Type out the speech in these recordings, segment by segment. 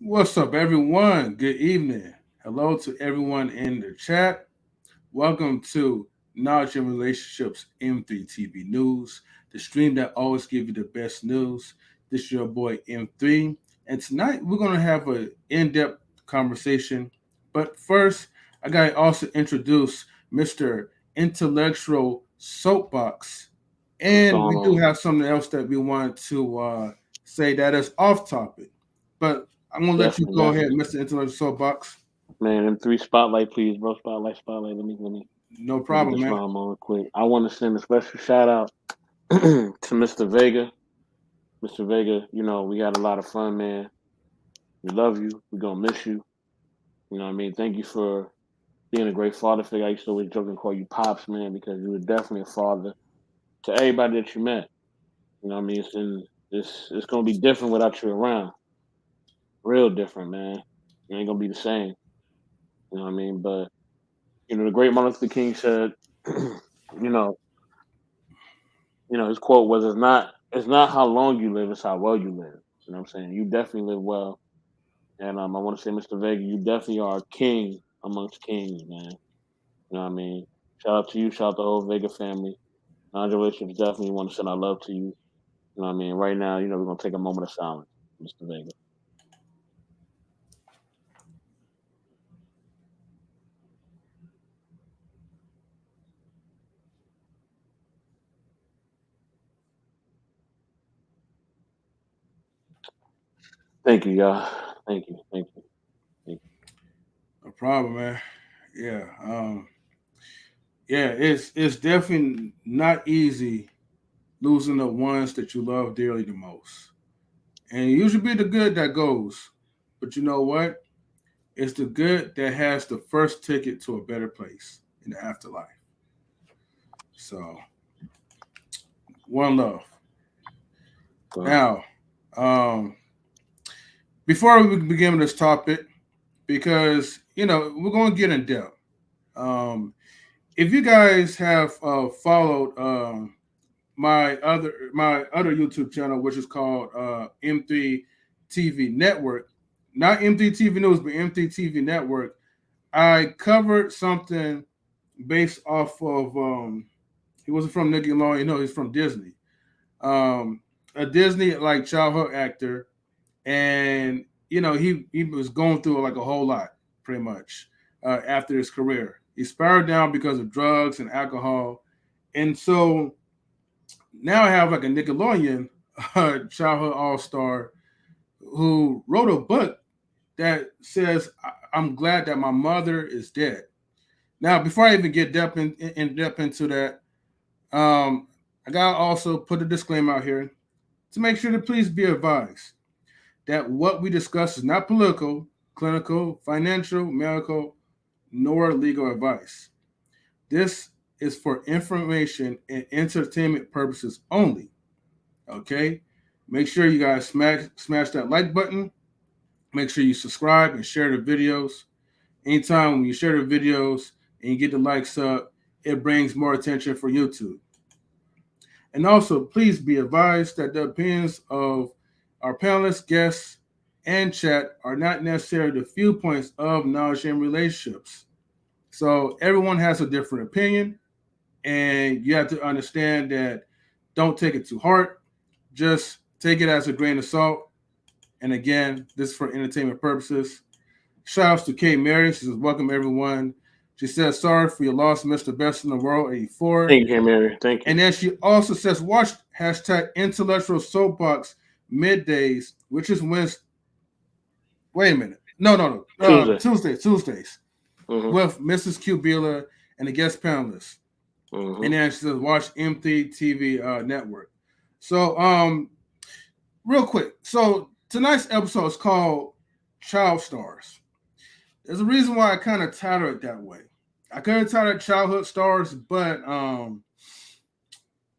What's up, everyone? Good evening. Hello to everyone in the chat. Welcome to Knowledge and Relationships M3 TV News, the stream that always gives you the best news. This is your boy M3, and tonight we're going to have an in-depth conversation. But first, I got to also introduce Mr. Intellectual Soapbox, What's and going we do on? have something else that we want to say that is off topic. But I'm gonna let you Definitely, go ahead, definitely. Mr. Intellectual Soapbox. Man, them three spotlight, please, bro. Spotlight, spotlight. No Let me get problem, this man. rhyme on real quick. I want to send a special shout out to Mr. Vega. Mr. Vega, we had a lot of fun, man. We love you. We're gonna miss you. You know what I mean? Thank you for being a great father figure. I used to always joke and call you Pops, man, because you were definitely a father to everybody that you met. You know what I mean? It's gonna be different without you around. Real different, man. It ain't gonna be the same. You know what I mean? But the great Martin Luther King said, you know, his quote was, "It's not how long you live, it's how well you live." You know what I'm saying? You definitely live well, and I want to say, Mr. Vega, you definitely are a king amongst kings, man. You know what I mean? Shout out to you, shout out to the whole Vega family. Congratulations, definitely want to send our love to you. You know what I mean? Right now, we're gonna take a moment of silence, Mr. Vega. Thank you, y'all. Thank you, thank you, thank No problem, man. Yeah, yeah. It's definitely not easy losing the ones that you love dearly the most, and it usually be the good that goes. But you know what? It's the good that has the first ticket to a better place in the afterlife. So one love. you. Now, um, before we begin with this topic, because we're going to get in depth. Um, if you guys have followed my other YouTube channel, which is called M3 TV Network, not M3 TV News, but M3 TV Network, I covered something based off of he wasn't from Nickelodeon, no, he's from Disney. Um, a Disney like childhood actor, and he was going through like a whole lot, pretty much, after his career. He spiraled down because of drugs and alcohol, and so now I have like a Nickelodeon childhood all star who wrote a book that says, "I'm glad that my mother is dead." Now, before I even get in depth into that, I gotta also put a disclaimer out here to make sure to please be advised that what we discuss is not political, clinical, financial, medical, nor legal advice. This is for information and entertainment purposes only. Okay? Make sure you guys smash that like button. Make sure you subscribe and share the videos. Anytime when you share the videos and you get the likes up, it brings more attention for YouTube. And also, please be advised that the opinions of our panelists, guests, and chat are not necessarily the viewpoints of knowledge and relationships. So everyone has a different opinion, and you have to understand that don't take it too hard. Just take it as a grain of salt. And again, this is for entertainment purposes. Shout outs to Kate Mary. She says, "Welcome everyone." She says, "Sorry for your loss, Mr. Best in the World, 84." Thank you, Mary. Thank you. And then she also says, "Watch hashtag intellectual soapbox middays," which is Wednesday. Wait a minute. No, no, no. Tuesday. Tuesdays Mm-hmm. with Mrs. Q Bieler and the guest panelists. Mm-hmm. And then she says, "Watch M3 TV Network." So, real quick. So tonight's episode is called Child Stars. There's a reason why I kind of titled it that way. I could have titled it Childhood Stars, but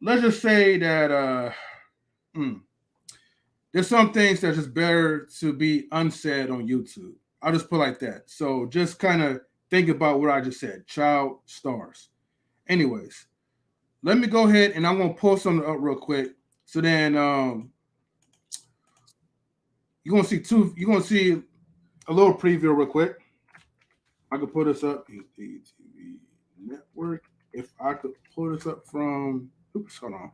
let's just say that hmm, there's some things that's just better to be unsaid on YouTube. I'll just put it like that. So just kind of think about what I just said. Child stars. Anyways, let me go ahead and I'm gonna pull something up real quick. So then you're gonna see a little preview real quick. I could pull this up in the TV network. If I could pull this up from, oops, hold on.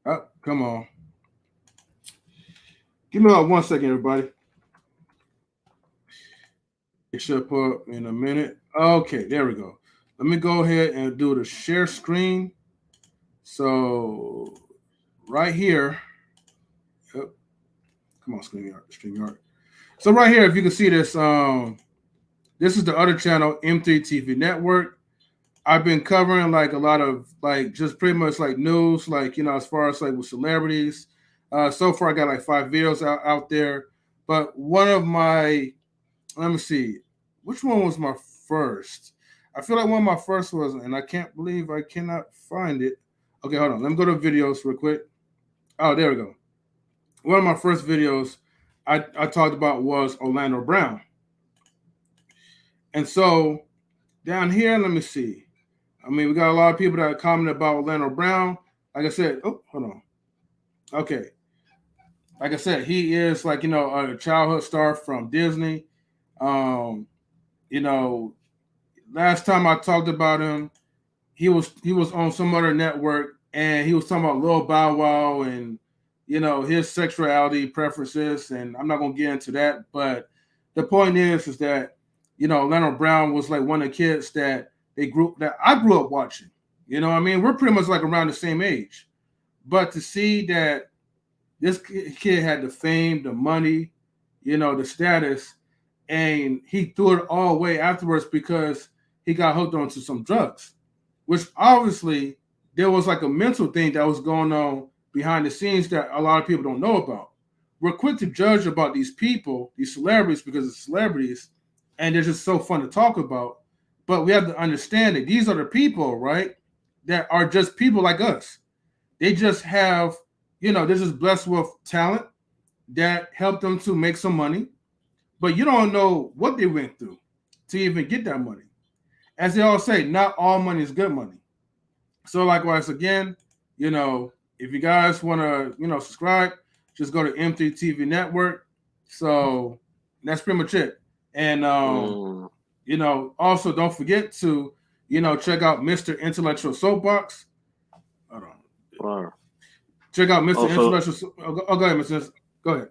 Oh, come on. Give me about 1 second, everybody. It should pull up in a minute. Okay, there we go. Let me go ahead and do the share screen. So right here, yep, come on, StreamYard. So right here, if you can see this, this is the other channel, M3 TV Network. I've been covering like a lot of like just pretty much like news, like as far as like with celebrities. So far, I got like 5 videos out there. But one of my, let me see, which one was my first? I feel like one of my first was, and I can't believe I cannot find it. Okay, hold on. Let me go to videos real quick. Oh, there we go. One of my first videos I talked about was Orlando Brown. And so down here, let me see. I mean, we got a lot of people that commented about Orlando Brown. Like I said, oh, hold on. Okay. Like I said, he is like, a childhood star from Disney. You know, last time I talked about him, he was on some other network and he was talking about Lil Bow Wow and his sexuality preferences, and I'm not gonna get into that. But the point is that Leonard Brown was like one of the kids that I grew up watching. You know what I mean? We're pretty much like around the same age. But to see that this kid had the fame, the money, the status, and he threw it all away afterwards because he got hooked onto some drugs, which obviously there was like a mental thing that was going on behind the scenes that a lot of people don't know about. We're quick to judge about these people, these celebrities, because it's celebrities, and they're just so fun to talk about. But we have to understand that these are the people, right, that are just people like us. They just have, they're just blessed with talent that helped them to make some money, but you don't know what they went through to even get that money. As they all say, not all money is good money. So likewise, again, if you guys want to, subscribe, just go to M3 TV Network. So that's pretty much it. And also don't forget to, check out Mr. Intellectual Soapbox. Hold on. Wow. Check out Mr. Intellectual. Go ahead, Mr. Go ahead.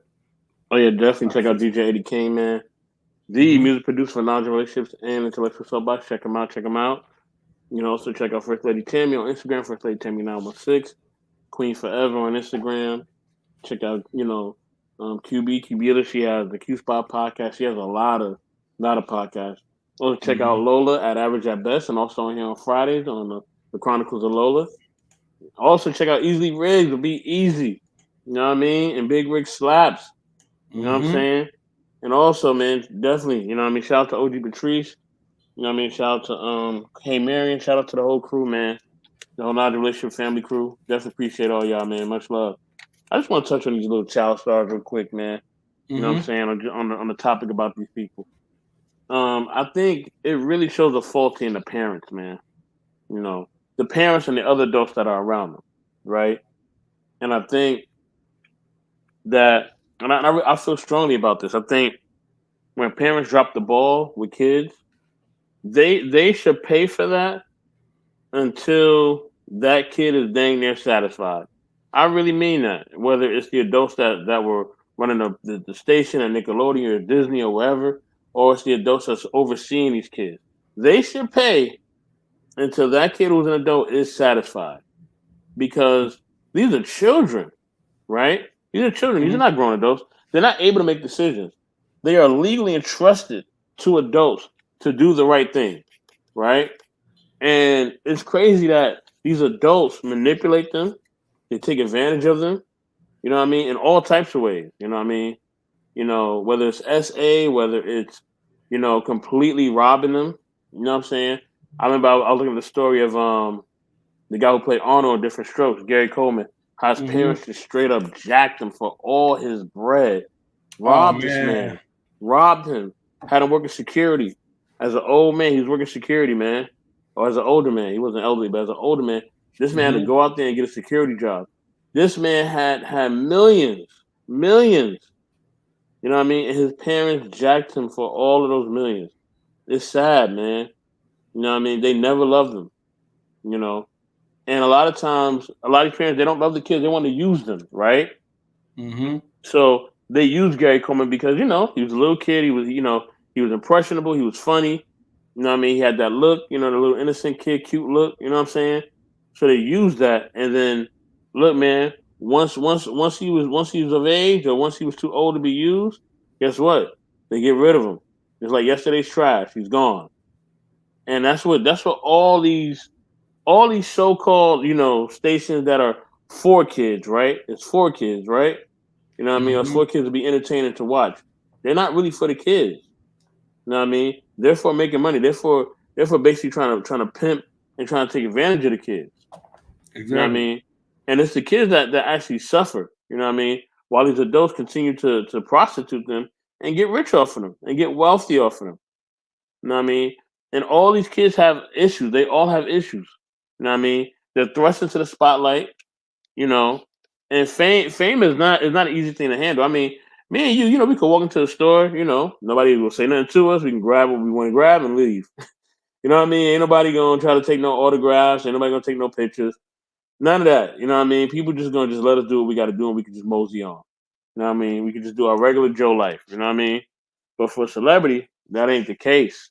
Oh yeah, definitely check out DJ Eddie Kane, man. The music producer for Knowledge Relationships and Intellectual Soapbox. Check him out. Check him out. Also check out First Lady Tammy on Instagram. First Lady Tammy 916. Queen Forever on Instagram. Check out QB. She has the Q Spot podcast. She has a lot of podcasts. Also check out Lola at Average at Best, and also on here on Fridays on the Chronicles of Lola. Also check out Easily Rigs. It'll be easy. You know what I mean? And Big Rig Slaps. You know what I'm saying? And also, man, definitely, shout out to OG Patrice. Shout out to Hey Marion. Shout out to the whole crew, man. The whole Knowledge Relationship family crew. Definitely appreciate all y'all, man. Much love. I just want to touch on these little child stars real quick, man. You know what I'm saying? On the topic about these people. I think it really shows a faulty in the parents, man. The parents and the other adults that are around them, right? And I think that, and I feel strongly about this. I think when parents drop the ball with kids, they should pay for that until that kid is dang near satisfied. I really mean that. Whether it's the adults that were running the station at Nickelodeon or Disney or wherever, or it's the adults that's overseeing these kids. They should pay until that kid who's an adult is satisfied. Because these are children, right? These are children. These are not grown adults. They're not able to make decisions. They are legally entrusted to adults to do the right thing, right? And it's crazy that these adults manipulate them. They take advantage of them, you know what I mean, in all types of ways, you know what I mean? Whether it's SA, whether it's, completely robbing them, you know what I'm saying? I remember I was looking at the story of the guy who played Arnold in Different Strokes, Gary Coleman, how his parents just straight up jacked him for all his bread. Robbed this man. Robbed him. Had him working security. As an old man, he was working security, man. Or as an older man. He wasn't elderly, but as an older man, this man had to go out there and get a security job. This man had millions You know what I mean? And his parents jacked him for all of those millions. It's sad, man. You know what I mean? They never loved him. You know, and a lot of times, a lot of parents they don't love the kids. They want to use them, right? Mm-hmm. So they used Gary Coleman because he was a little kid. He was impressionable. He was funny. You know what I mean? He had that look. The little innocent kid, cute look. You know what I'm saying? So they used that, and then look, man. Once he was of age, or once he was too old to be used, guess what? They get rid of him. It's like yesterday's trash. He's gone, and that's what all these so-called stations that are for kids, right? It's for kids, right? You know what I mean? It's Mm-hmm. for kids to be entertaining to watch. They're not really for the kids. You know what I mean? They're for making money. They're for basically trying to pimp and trying to take advantage of the kids. You know what I Exactly. mean? And it's the kids that actually suffer. You know what I mean? While these adults continue to prostitute them and get rich off of them and get wealthy off of them. You know what I mean? And all these kids have issues. They all have issues. You know what I mean? They're thrust into the spotlight. You know, and fame is not an easy thing to handle. I mean, me and you, we could walk into the store. Nobody will say nothing to us. We can grab what we want to grab and leave. You know what I mean? Ain't nobody gonna try to take no autographs. Ain't nobody gonna take no pictures. None of that. You know what I mean? People just gonna just let us do what we got to do, and we can just mosey on. You know what I mean? We can just do our regular Joe life. You know what I mean? But for a celebrity, that ain't the case.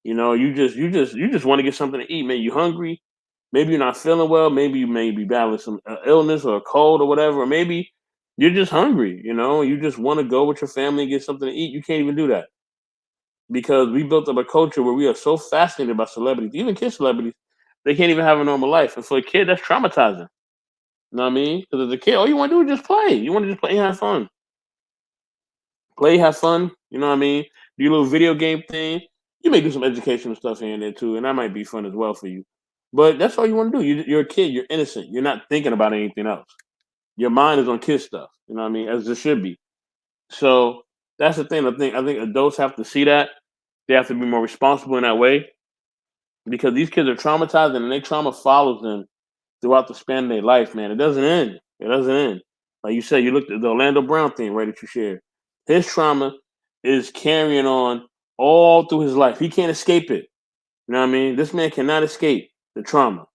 You just want to get something to eat, man. You hungry? Maybe you're not feeling well. Maybe you may be battling some illness or a cold or whatever. Or maybe you're just hungry. You just want to go with your family and get something to eat. You can't even do that because we built up a culture where we are so fascinated by celebrities, even kid celebrities. They can't even have a normal life, and for a kid, that's traumatizing. You know what I mean? Because as a kid, all you want to do is just play. You want to just play and have fun. Play, have fun. You know what I mean? Do your little video game thing. You may do some educational stuff here and there too, and that might be fun as well for you. But that's all you want to do. You're a kid. You're innocent. You're not thinking about anything else. Your mind is on kid stuff. You know what I mean? As it should be. So that's the thing. I think adults have to see that. They have to be more responsible in that way because these kids are traumatized and their trauma follows them throughout the span of their life. Man, it doesn't end. It doesn't end. Like you said, you looked at the Orlando Brown thing, right? That you shared. His trauma is carrying on all through his life. He can't escape it. You know what I mean? This man cannot escape the trauma.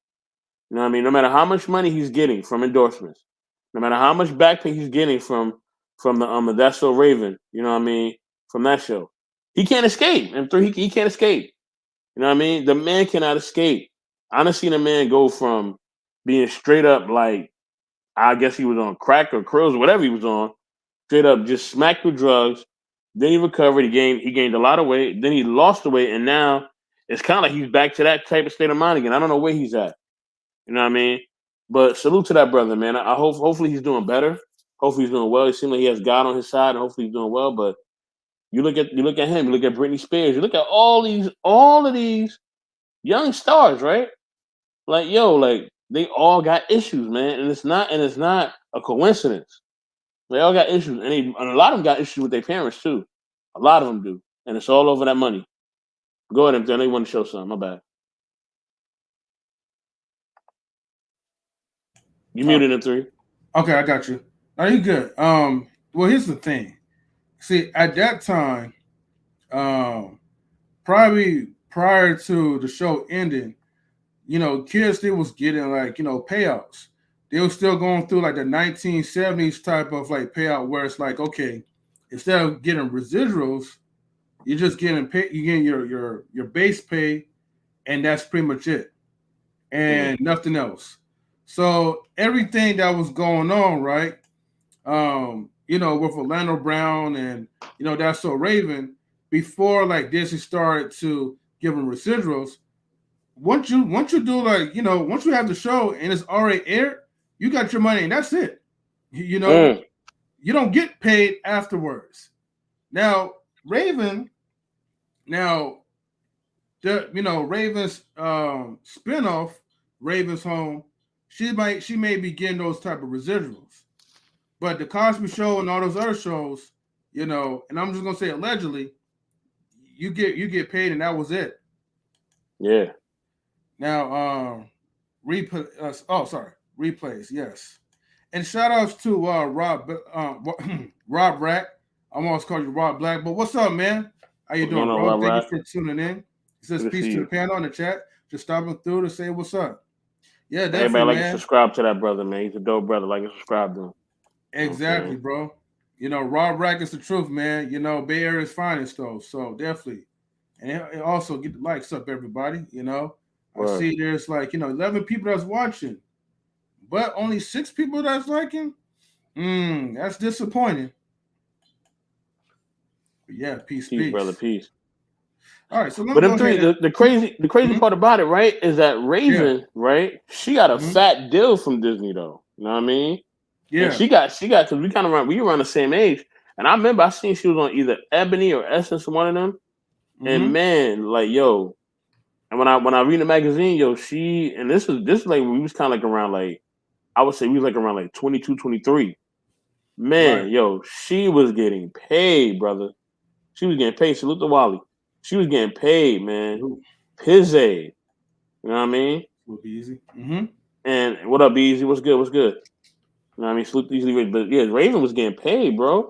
You know what I mean? No matter how much money he's getting from endorsements, no matter how much back pay he's getting from the That's So Raven, you know what I mean, from that show, he can't escape. And three, he can't escape. You know what I mean? The man cannot escape. I done seen a man go from being straight up like I guess he was on crack or krills or whatever he was on, straight up just smacked with drugs. Then he recovered. He gained a lot of weight. Then he lost the weight, and now it's kind of like he's back to that type of state of mind again. I don't know where he's at. You know what I mean? But salute to that brother, man. I hope hopefully he's doing better. Hopefully he's doing well. It seems like he has God on his side, and hopefully he's doing well. But you look at him, you look at Britney Spears, you look at all of these young stars, right? Like like they all got issues, man, and it's not a coincidence. They all got issues, and a lot of them got issues with their parents too. A lot of them do, and it's all over that money. Go ahead, MJ. I know you want to show something. My bad. You Uh, muted in three. okay, I got you. Are you good? Well, here's the thing. See, at that time, um, probably prior to the show ending, kids still was getting like, payouts. They were still going through like the 1970s type of like payout where it's like, okay, instead of getting residuals, you're just getting pay, you getting your base pay, and that's pretty much it, Mm, and nothing else. So everything that was going on, right? With Orlando Brown and that's so Raven, before like Disney started to give them residuals, once you do like once you have the show and it's already aired, you got your money and that's it. You know, mm, you don't get paid afterwards. Now Raven, now the Raven's spinoff, Raven's Home, she may be getting those type of residuals, but the Cosby Show and all those other shows, and I'm just gonna say allegedly, you get paid and that was it. yeah. Now, replay. Sorry, replays. Yes, and shout outs to Rob Rob Rack. I'm always call you Rob Black. But what's up, man? How you What's going doing, on, bro? Rob Thank you Rock? for tuning in. It says Good to peace see to the you. panel in the chat. Just stopping through to say what's up. Yeah, Everybody definitely, like and man. subscribe to that brother, man. He's a dope brother. Like and subscribe to him. You know what I'm Exactly, saying? bro. Rob Rack is the truth, man. Bay Area's finest, though. So definitely. And it also get the likes up, everybody. I Word. see there's 11 people that's watching, but only 6 people that's liking. That's disappointing. But yeah, peace, Peace, brother. peace. Peace. All right, so let But me go them ahead three, and the crazy mhm, part about it, right, is that yeah, Raven, right? She got a mhm, fat deal from Disney, though. You know what I mean? And yeah, she got because we around the same age. And I remember I seen she was on either Ebony or Essence, one of them. And hmm man, like yo, and when I read the magazine, yo, she and this is like we was kind of like around like I would say we was like around like 22, 23. right. Man, yo, she was getting paid, brother. She was getting paid. Salute to Wally. She was getting paid, man. Salute. Pizze. You know what I mean? Will be easy. Hmm. And what up, Easy? What's good? What's good? You know what I mean? Salute to Easy. But yeah, Raven was getting paid, bro. You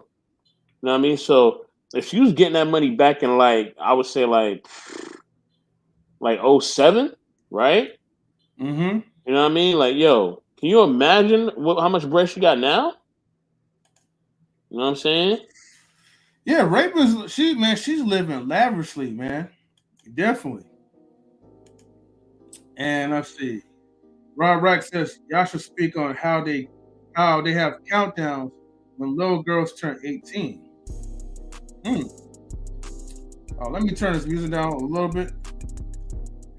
know what I mean? So if she was getting that money back in like, I would say like '07, right? Hmm. You know what I mean? Like, yo, can you imagine how much bread she got now? You know what I'm saying? Yeah, Raven's she's living lavishly, man. Definitely. And let's see. Rob Rack says y'all should speak on how they have countdowns when little girls turn 18. Hmm. Oh, let me turn this music down a little bit.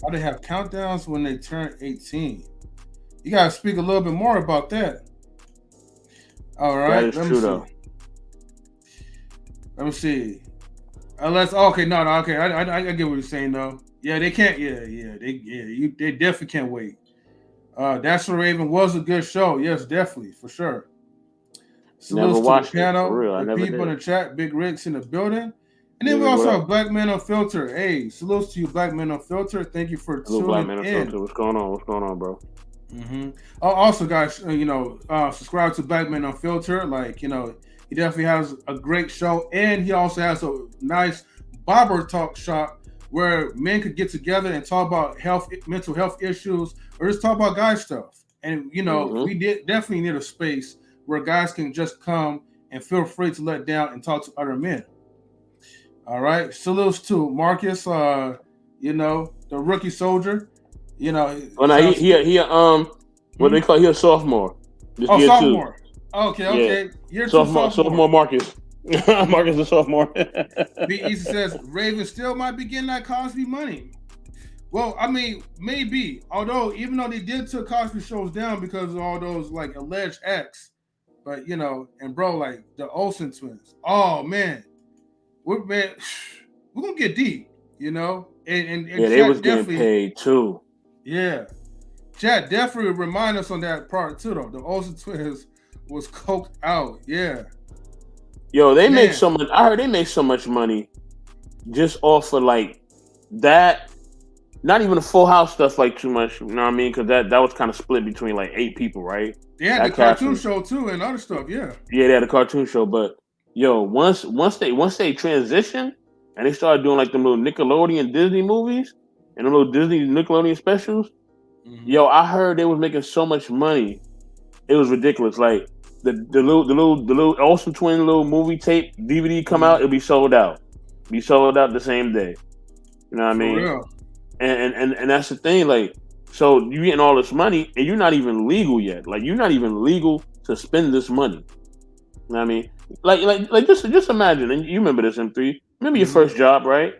How they have countdowns when they turn 18. You gotta speak a little bit more about that. All That right, is let me true, see. though. Let me see. Let's okay, no, okay. I get what you're saying though. Yeah, they can't. They definitely can't wait. That's for Raven was a good show. Yes, definitely for sure. Never Salutes to the watched it, for panel, real. I the never people in did. the chat, Big Rick's in the building. And then Big we Rig, what also up? have Black Men Unfiltered. Hey, salutes to you, Black Men Unfiltered. Thank you for Hello, Black tuning Man of in. Filter. What's going on? What's going on, bro? Mm-hmm. Also, guys, subscribe to Black Men Unfiltered. He definitely has a great show, and he also has a nice barber talk shop where men could get together and talk about mental health issues, or just talk about guy stuff. And Mm-hmm. we did definitely need a space where guys can just come and feel free to let down and talk to other men. All right, salutes to Marcus. The rookie soldier. Oh no, Sounds. what Hmm? they call he a sophomore this Oh, year too. sophomore. Okay, Yeah, okay. Year two sophomore sophomore. Marcus. Mm-hmm. Marcus the sophomore. Be Easy says Raven still might be getting that Cosby money. Well, I mean, maybe. Although, even though they did took Cosby shows down because of all those alleged acts, but and bro, like the Olsen twins. Oh man, man, we're gonna get deep, and Yeah, they was chat getting definitely, paid too. yeah, chat definitely remind us on that part too, though. The Olsen twins was coked out, yeah, Yo, they make man. so much. I heard they make so much money just off of like that. Not even the Full House stuff like too much. You know what I mean? Because that was kind of split between like 8 people, right? They had the That cast cartoon was show too and other stuff, yeah. yeah, they had a cartoon show, but yo, once they transitioned and they started doing like the little Nickelodeon Disney movies and the little Disney Nickelodeon specials, Mm-hmm. yo, I heard they was making so much money, it was ridiculous. Like the little Awesome Twin little movie tape DVD come Mm-hmm. out, it'll be sold out the same day. You know what I For mean? real. And that's the thing, like, so you getting all this money and you're not even legal yet. Like you're not even legal to spend this money. You know what I mean? Like just imagine, and you remember this M3. Remember your Mm-hmm. first job, right?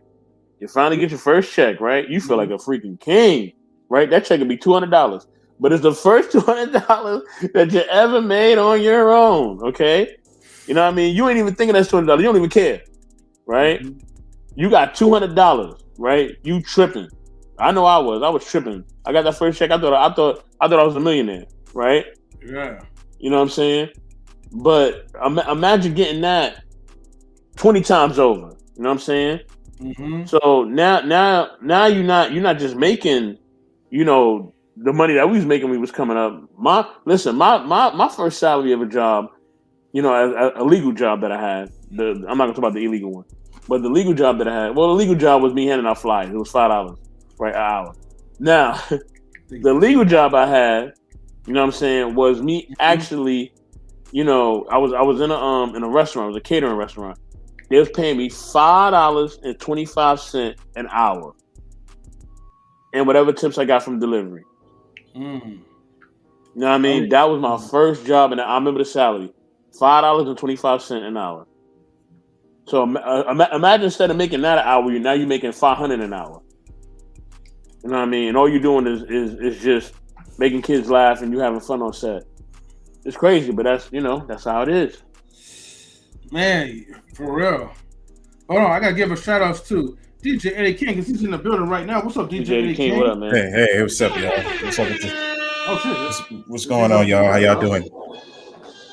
You finally get your first check, right? You feel Mm-hmm. like a freaking king, right? That check could be $200. But it's the first $200 that you ever made on your own, okay? You know what I mean? You ain't even thinking that's $200. You don't even care, right? Mm-hmm. You got $200, right? You tripping. I know I was. I was tripping. I got that first check. I thought I was a millionaire, right? Yeah. You know what I'm saying? But imagine getting that 20 times over. You know what I'm saying? Mm-hmm. So now you're not just making, the money that we was making when we was coming up. My first salary of a job, a legal job that I had. I'm not gonna talk about the illegal one, but the legal job that I had. Well, the legal job was me handing out flyers. It was $5, right, an hour. Now, the legal job I had, you know what I'm saying, was me actually, I was in a restaurant, it was a catering restaurant. They was paying me $5.25 an hour, and whatever tips I got from delivery. Mm. You know what I mean? That was my first job, and I remember the salary, $5.25 an hour. So imagine instead of making that an hour, now you're making $500 an hour. You know what I mean? And all you're doing is just making kids laugh and you having fun on set. It's crazy, but that's how it is. Man, for real. Hold on, I gotta give a shout outs to DJ Eddie King because he's in the building right now. What's up, DJ Eddie King? What up, man? Hey, what's up, y'all? What's up with this? Oh shit. What's going on, y'all? How y'all doing?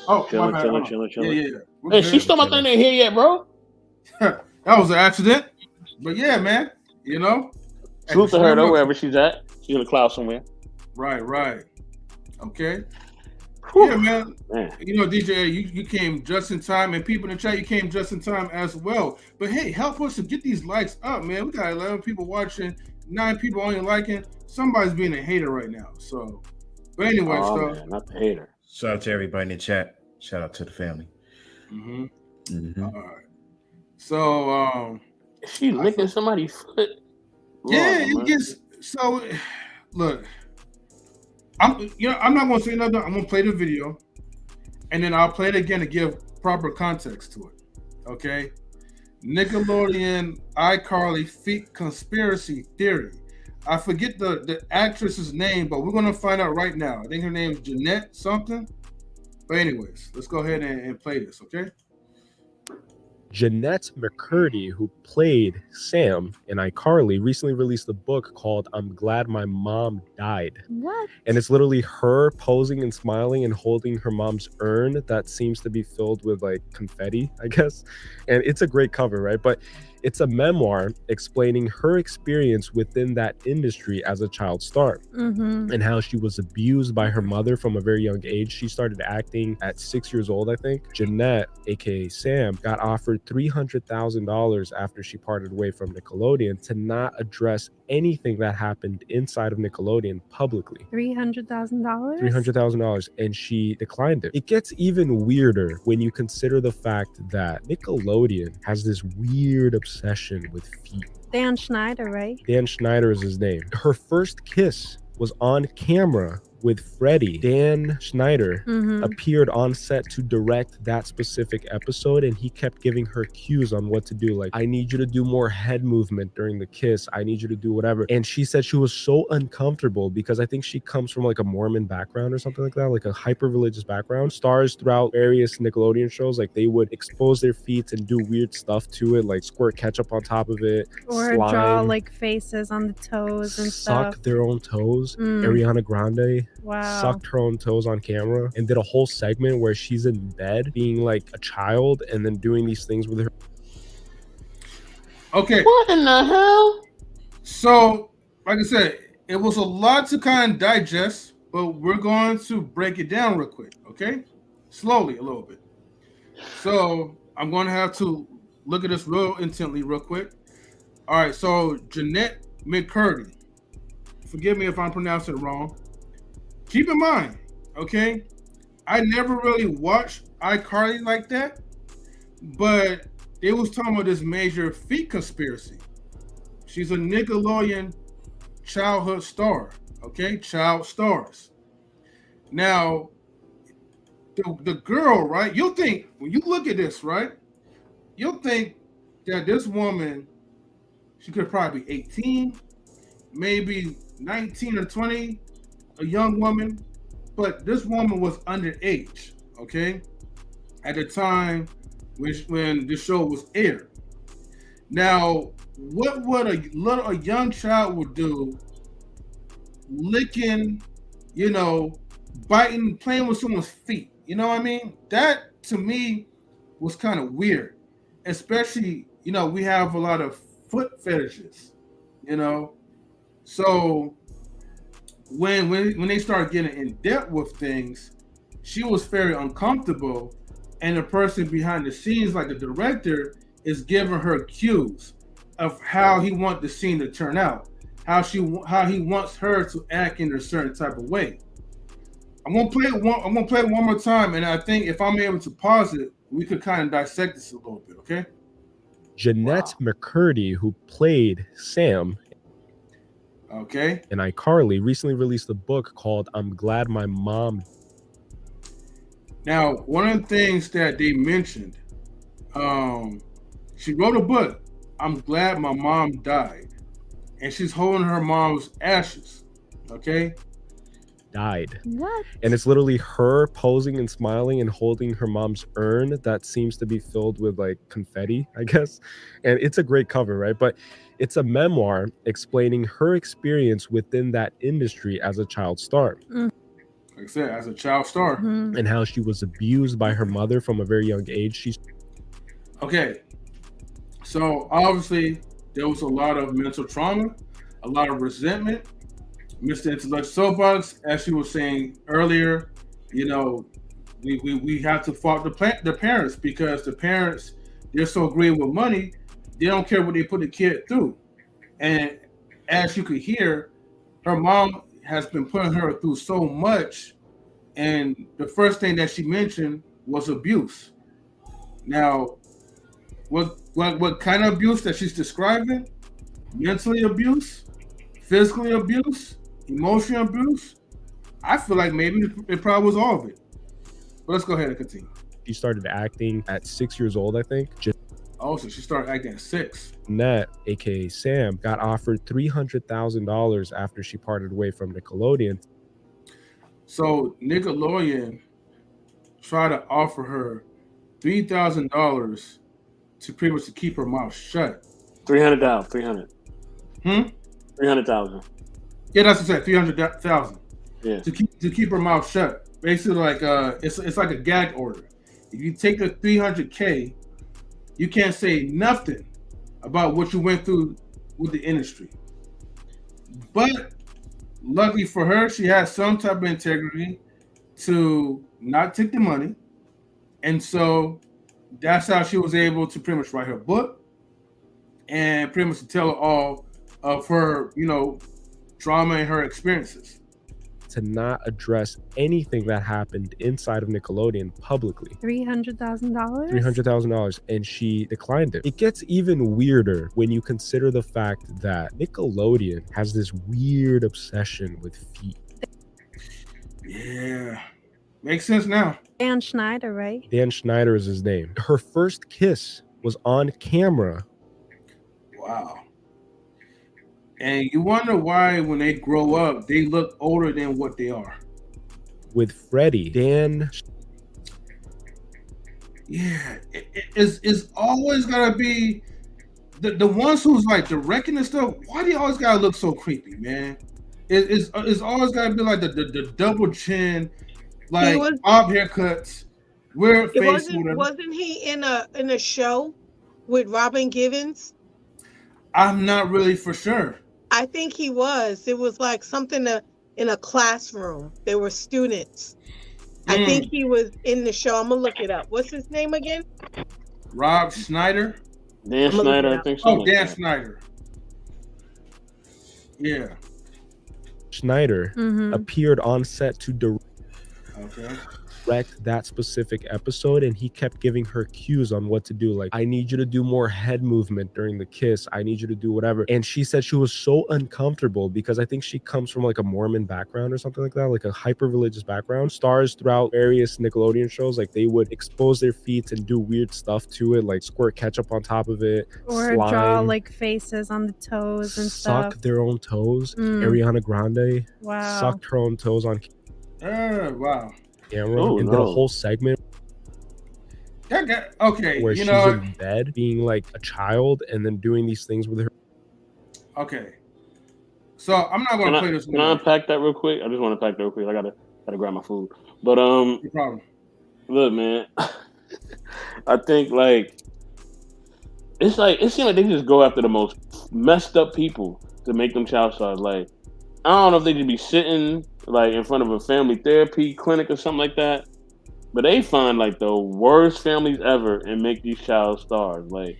Oh, chilling. Yeah. Hey, she's still not in here yet, bro. That was an accident. But yeah, man. Salute to her though, wherever she's at. She's in the cloud somewhere. Right. Okay. Whew. Yeah, man. DJ, you came just in time, and people in the chat, you came just in time as well. But hey, help us to get these likes up, man. We got 11 people watching, 9 people only liking. Somebody's being a hater right now. So, but anyway, man, not the hater. Shout out to everybody in the chat. Shout out to the family. All right. So, is she licking somebody's foot? Yeah, it gets so. Look, I'm not gonna say nothing. I'm gonna play the video, and then I'll play it again to give proper context to it. Okay, Nickelodeon iCarly feet conspiracy theory. I forget the actress's name, but we're gonna find out right now. I think her name is Jeanette something. But anyways, let's go ahead and play this. Okay. Jeanette McCurdy, who played Sam in iCarly, recently released a book called I'm Glad My Mom Died. What? And it's literally her posing and smiling and holding her mom's urn that seems to be filled with like confetti, I guess. And it's a great cover, right? But it's a memoir explaining her experience within that industry as a child star and how she was abused by her mother from a very young age. She started acting at 6 years old, I think. Jeanette, aka Sam, got offered $300,000 after she parted away from Nickelodeon to not address anything that happened inside of Nickelodeon publicly. $300,000? $300,000, and she declined it. It gets even weirder when you consider the fact that Nickelodeon has this weird obsession with feet. Dan Schneider, right? Dan Schneider is his name. Her first kiss was on camera with Freddie. Dan Schneider appeared on set to direct that specific episode, and he kept giving her cues on what to do. Like, I need you to do more head movement during the kiss. I need you to do whatever. And she said she was so uncomfortable because I think she comes from like a Mormon background or something like that, like a hyper-religious background. Stars throughout various Nickelodeon shows, like they would expose their feet and do weird stuff to it, like squirt ketchup on top of it, or slime, draw like faces on the toes and suck stuff. their own toes. Ariana Grande sucked her own toes on camera and did a whole segment where she's in bed being like a child and then doing these things with her. Okay. What in the hell? So, like I said, it was a lot to kind of digest, but we're going to break it down real quick, okay? Slowly, a little bit. So, I'm going to have to look at this real intently real quick. All right, so Jeanette McCurdy. Forgive me if I'm pronouncing it wrong. Keep in mind, okay, I never really watched iCarly like that, but it was talking about this major feet conspiracy. She's a Nickelodeon childhood star, okay, child stars. Now, the girl, right, you'll think, when you look at this, right, you'll think that this woman, she could probably be 18, maybe 19 or 20, a young woman, but this woman was underage, okay, at the time when the show was aired. Now, what would a young child would do, licking, biting, playing with someone's feet? You know what I mean? That to me was kind of weird, especially we have a lot of foot fetishes, so. When they started getting in depth with things, she was very uncomfortable and the person behind the scenes, like the director, is giving her cues of how he wants the scene to turn out, how he wants her to act in a certain type of way. I'm gonna play it one more time, and I think if I'm able to pause it, we could kind of dissect this a little bit, okay? Jeanette McCurdy, who played Sam Okay. in iCarly, recently released a book called I'm Glad My Mom. Now, one of the things that they mentioned, she wrote a book, I'm Glad My Mom Died, and she's holding her mom's ashes, okay? Died. What? And it's literally her posing and smiling and holding her mom's urn that seems to be filled with like confetti, I guess. And it's a great cover, right? But it's a memoir explaining her experience within that industry as a child star. Like I said, as a child star. Mhm. And how she was abused by her mother from a very young age. Okay. So obviously there was a lot of mental trauma, a lot of resentment. Mr. Intellectual Soapbox, as she was saying earlier, you know, we have to fault the parents, because the parents, they're so greedy with money, they don't care what they put the kid through. And as you could hear, her mom has been putting her through so much, and the first thing that she mentioned was abuse. Now, what kind of abuse that she's describing? Mentally abuse, physically abuse, emotional abuse. I feel like maybe it probably was all of it. But let's go ahead and continue. She started acting at 6 years old, I think. Oh, so she started acting at 6. Jeanette, aka Sam, got offered $300,000 after she parted away from Nickelodeon. So Nickelodeon tried to offer her $3,000 to pretty much to keep her mouth shut. 300,000. 300. 300,000. Yeah, that's what I said. 300,000. Yeah. To keep her mouth shut. Basically, like it's like a gag order. If you take the 300K, you can't say nothing about what you went through with the industry. But luckily for her, she has some type of integrity to not take the money, and so that's how she was able to pretty much write her book and pretty much to tell all of her, trauma and her experiences. To not address anything that happened inside of Nickelodeon publicly. $300,000? $300,000, and she declined it. It gets even weirder when you consider the fact that Nickelodeon has this weird obsession with feet. Yeah, makes sense now. Dan Schneider, right? Dan Schneider is his name. Her first kiss was on camera. Wow. And you wonder why when they grow up, they look older than what they are. With Freddie. Dan. Yeah, it's always gotta be the ones who's like directing and stuff. Why do you always gotta look so creepy, man? It's always gotta be like the double chin, like bob haircuts, weird face. Wasn't he in a show with Robin Givens? I'm not really for sure. I think he was. It was like something in a classroom. There were students. I think he was in the show. I'm gonna look it up. What's his name again? Rob Schneider. Dan Schneider, I think so. Oh, Dan Schneider. Yeah. Schneider appeared on set to direct that specific episode, and he kept giving her cues on what to do. Like, I need you to do more head movement during the kiss. I need you to do whatever. And she said she was so uncomfortable because I think she comes from like a Mormon background or something like that, like a hyper religious background. Stars throughout various Nickelodeon shows, like they would expose their feet and do weird stuff to it, like squirt ketchup on top of it, or slime, draw like faces on the toes and suck stuff. their own toes. Ariana Grande sucked her own toes on wow. camera and did a whole segment okay, where she's in bed being like a child and then doing these things with her. Okay, so I'm not going to play this. Can I unpack that real quick? I just want to unpack that real quick. I gotta grab my food. But no problem. Look, man, I think like it seems like they just go after the most messed up people to make them child stars. Like, I don't know if they should be sitting like in front of a family therapy clinic or something like that. But they find like the worst families ever and make these child stars. Like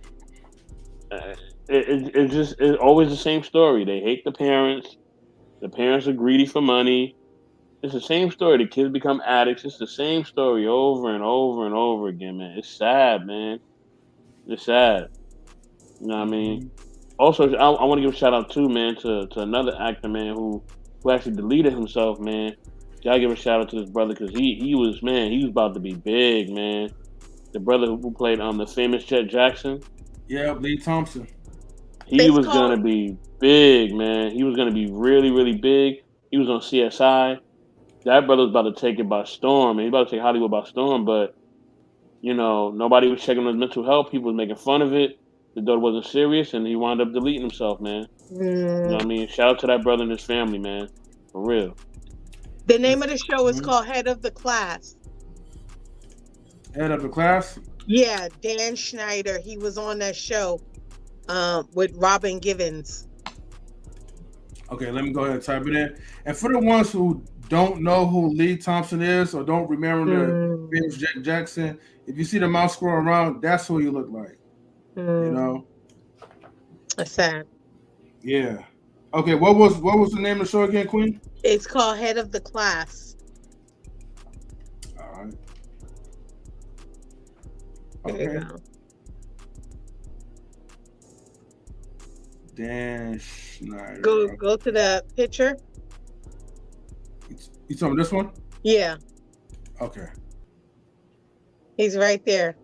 uh, it's always the same story. They hate the parents. The parents are greedy for money. It's the same story. The kids become addicts. It's the same story over and over and over again, man. It's sad, man. It's sad. You know what I mean? Mhm. Also, I want to give a shout out too, man, to another actor, man, who actually deleted himself, man. Gotta give a shout out to this brother because he was, man, he was about to be big, man. The brother who played the famous Jet Jackson, Yeah, Lee Thompson. he It's was called gonna be big, man. He was gonna be really, really big. He was on CSI. That brother was about to take it by storm, and he about to take Hollywood by storm. But nobody was checking on his mental health. People was making fun of it. The daughter wasn't serious, and he wound up deleting himself, man. You know what I mm, mean? Shout out to that brother and his family, man. For real. the name of the show is Mhm. called Head of the Class. Head of the class. Yeah, Dan Schneider. He was on that show with Robin Givens. Okay, let me go ahead and type it in. And for the ones who don't know who Lee Thompson is or don't remember the Mm, famous Jack Jackson, if you see the mouse scroll around, that's who you look like. You mm, know? that's sad. Yeah. Okay, what was the name of the show again, Queen? It's called Head of the Class. All right. There you Okay. go. Dan Schneider. Go to the picture. You talking about this one? Yeah, Okay. he's right there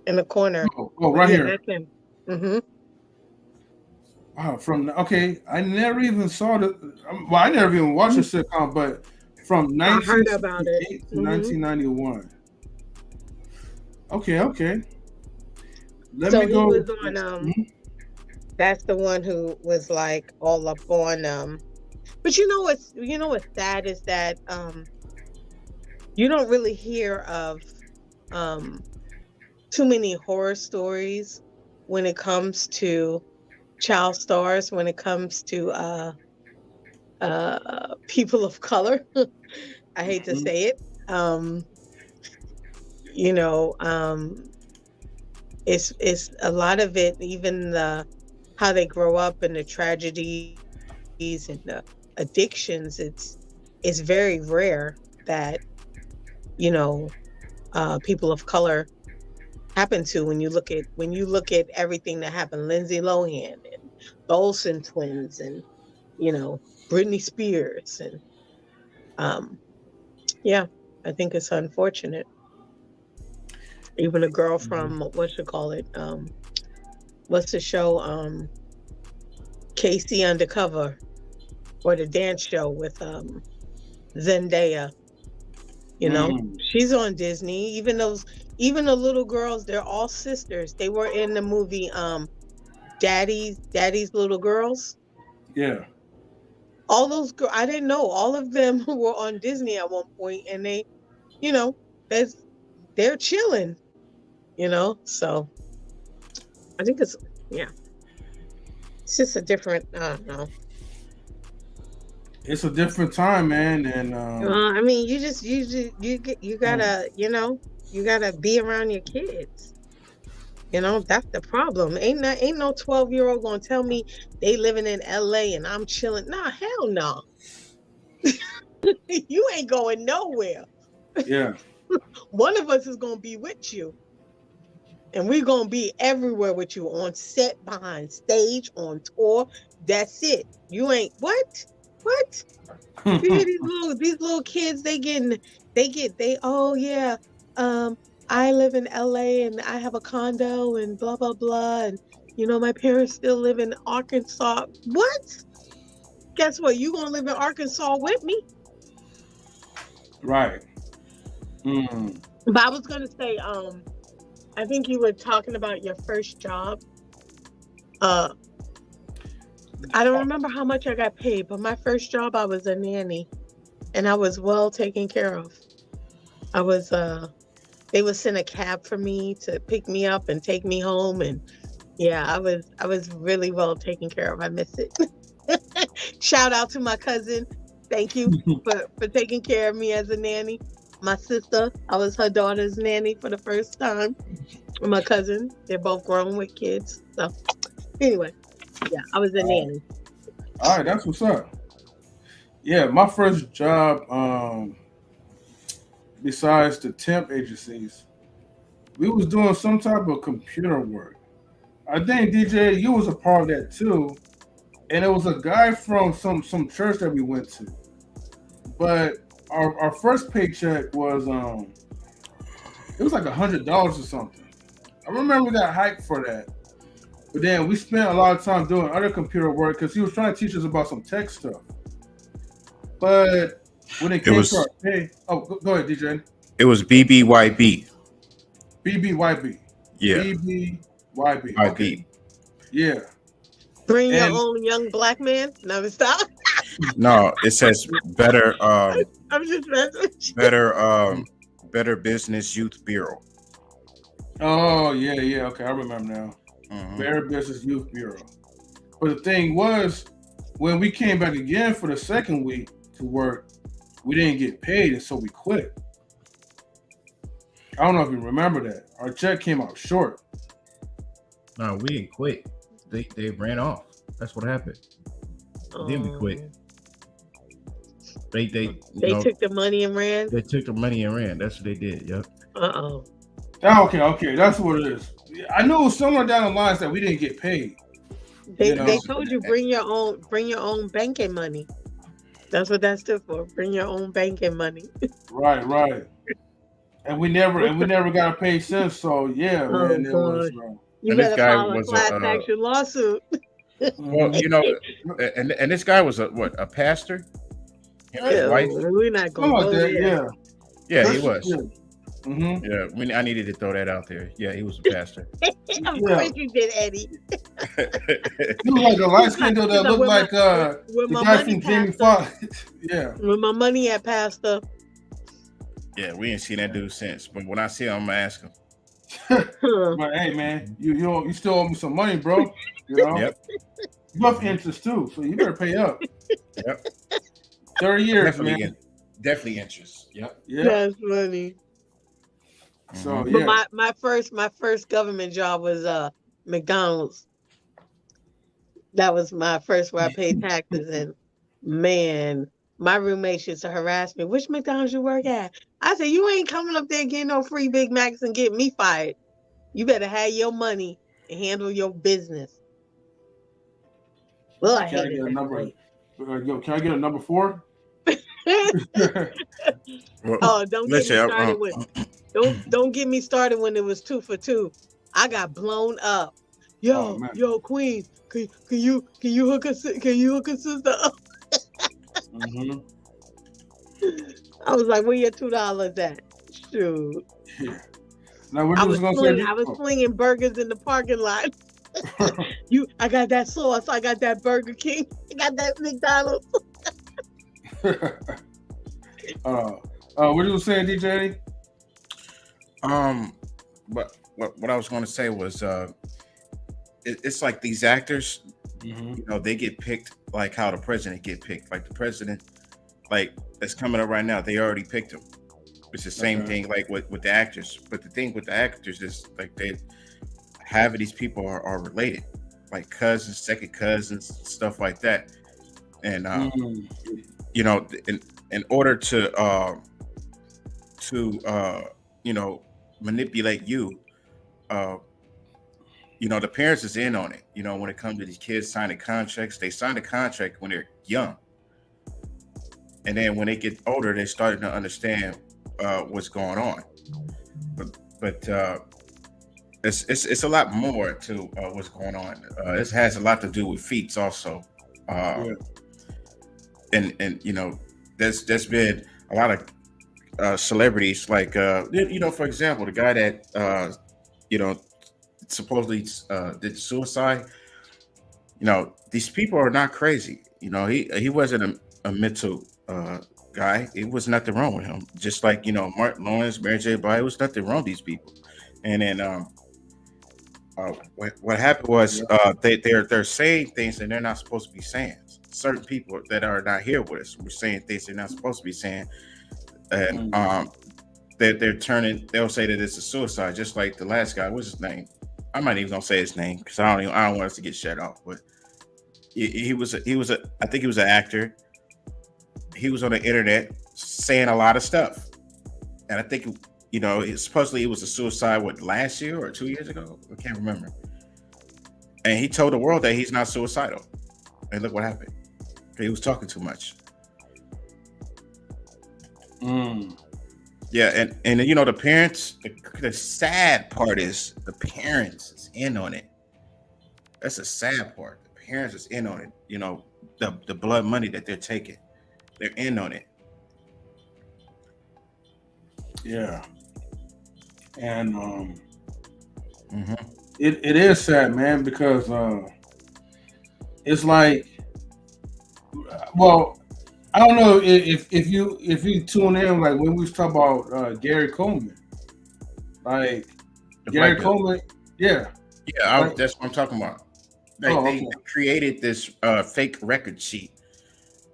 in the corner. Oh, right Yeah, here. that's him. Mm-hmm. Wow, I never even saw the. Well, I never even watched the sitcom, but from I heard about it. 1968 to Mhm. 1991. Okay. Let So me he go. was on Mhm. that's the one who was like all up on but what's sad is that you don't really hear of too many horror stories when it comes to child stars, when it comes to people of color. I hate to Mhm. say it. You know, it's a lot of it, even how they grow up and the tragedies and the addictions. It's very rare that you know people of color happen to when you look at everything that happened. Lindsay Lohan and the Olsen twins and Britney Spears and um yeah, I think it's unfortunate. Even a girl Mhm. from what's the show Casey Undercover, or the dance show with Zendaya. Mm. She's on Disney. Even the little girls, they're all sisters. They were in the movie Daddy's Little Girls. Yeah. All those girls, I didn't know all of them were on Disney at one point, and they, you know, there's they're chilling. So I think yeah, it's just a different. I don't know. It's a different time, man, and I mean, you gotta you gotta be around your kids. That's the problem. Ain't no 12-year-old gonna tell me they living in LA and I'm chilling. Nah, hell no. You ain't going nowhere. yeah. One of us is gonna be with you. And we're gonna be everywhere with you, on set, behind stage, on tour. That's it. You ain't what? What? You hear these little kids, oh yeah, I live in LA and I have a condo and blah blah blah, and my parents still live in Arkansas. What? Guess what? You gonna live in Arkansas with me? Right. Mm. But I was gonna say, I think you were talking about your first job. Uh, I don't remember how much I got paid, but my first job, I was a nanny, and I was well taken care of. I was they would send a cab for me to pick me up and take me home, and yeah, I was really well taken care of. I miss it. Shout out to my cousin. Thank you for taking care of me as a nanny. my sister. I was her daughter's nanny for the first time. And my cousin. They're both grown with kids. So anyway, yeah, I was a nanny. All right, that's what's up. Yeah, my first job, besides the temp agencies, we was doing some type of computer work. I think DJ, you was a part of that too, and it was a guy from some church that we went to. But our first paycheck was it was like $100 or something. I remember we got hyped for that, but then we spent a lot of time doing other computer work because he was trying to teach us about some tech stuff. But when it came to our pay, go ahead, DJ. It was BBYB. BBYB. Yeah. BBYB. YB. Okay. Yeah. Bring your And- own young black man. No, stop. No, it says better I'm just messing with you. better Business Youth Bureau. Oh yeah. Okay, I remember now. Mhm. Better Business Youth Bureau. But the thing was, when we came back again for the second week to work, we didn't get paid, and so we quit. I don't know if you remember that. Our check came out short. No, we didn't quit. They ran off. That's what happened. Then we quit. They took the money and ran. They took the money and ran. That's what they did. Yep. Okay, that's what it is. I knew it was somewhere down the lines that we didn't get paid. They told you bring your own banking money. That's what that stood for. Bring your own banking money. Right. And we never got a pay since. So yeah, man, it was. You And this better guy file a was class action lawsuit. Well, and this guy was a pastor. His wife. We're not going Something like to that, Yeah, he was. Yeah. Mm-hmm. Yeah, I needed to throw that out there. Yeah, he was a pastor. Of course you did, Eddie. He was like a light skinned dude that looked like the guy from Jamie Foxx. Yeah. With my money at Pastor. Yeah, we ain't seen that dude since. But when I see him, I'm gonna ask him. But hey, man, you still owe me some money, bro. You know. Yep. You have interest too, so you better pay up. Yep. 30 years, man. Definitely interest. Yep. Yeah. That's funny. So But yeah. my first government job was McDonald's. That was my first where I paid taxes, and man, my roommate used to harass me. Which McDonald's you work at? I said, you ain't coming up there getting no free Big Macs and get me fired. You better have your money and handle your business. Well, I hated that place. Can I get a number 4? Oh, don't get me started with don't get me started when it was 2 for $2. I got blown up. Yo, Queen, can you hook a sister up? Mm-hmm. I was like, where your $2 at? Shoot. Yeah. Now what you was gonna say? I was flinging burgers in the parking lot. I got that sauce. I got that Burger King. I got that McDonald's. What you was saying, DJ? But what I was going to say was, it's like these actors, they get picked like how the president get picked. Like the president, like that's coming up right now, they already picked him. It's the same thing like with the actors. But the thing with the actors is like half of these people are related, like cousins, second cousins, stuff like that. And in order to manipulate you, the parents is in on it. When it comes to these kids signing contracts, they sign a contract when they're young, and then when they get older, they starting to understand what's going on. But it's a lot more to what's going on. This has a lot to do with feats also, and there's been a lot of celebrities like for example, the guy that supposedly did suicide. These people are not crazy. He wasn't a mental guy. It was nothing wrong with him. Just like Martin Lawrence, Mary J. Blige, was nothing wrong with these people. And then what happened was they're saying things that they're not supposed to be saying. Certain people that are not here with us were saying things they're not supposed to be saying, and they're turning. They'll say that it's a suicide, just like the last guy. What's his name? I'm not even gonna say his name because I don't want us to get shut off. But he was I think he was an actor. He was on the internet saying a lot of stuff, and I think supposedly it was a suicide. What, last year or 2 years ago? I can't remember. And he told the world that he's not suicidal. And look what happened. He was talking too much. Yeah, and the parents. The sad part is the parents is in on it. That's the sad part. The parents is in on it. The blood money that they're taking, they're in on it. Yeah, and it is sad, man, because it's like, well, I don't know if you tune in, like when we was talking about Gary Coleman, like Gary Coleman, yeah, that's what I'm talking about. They created this fake record sheet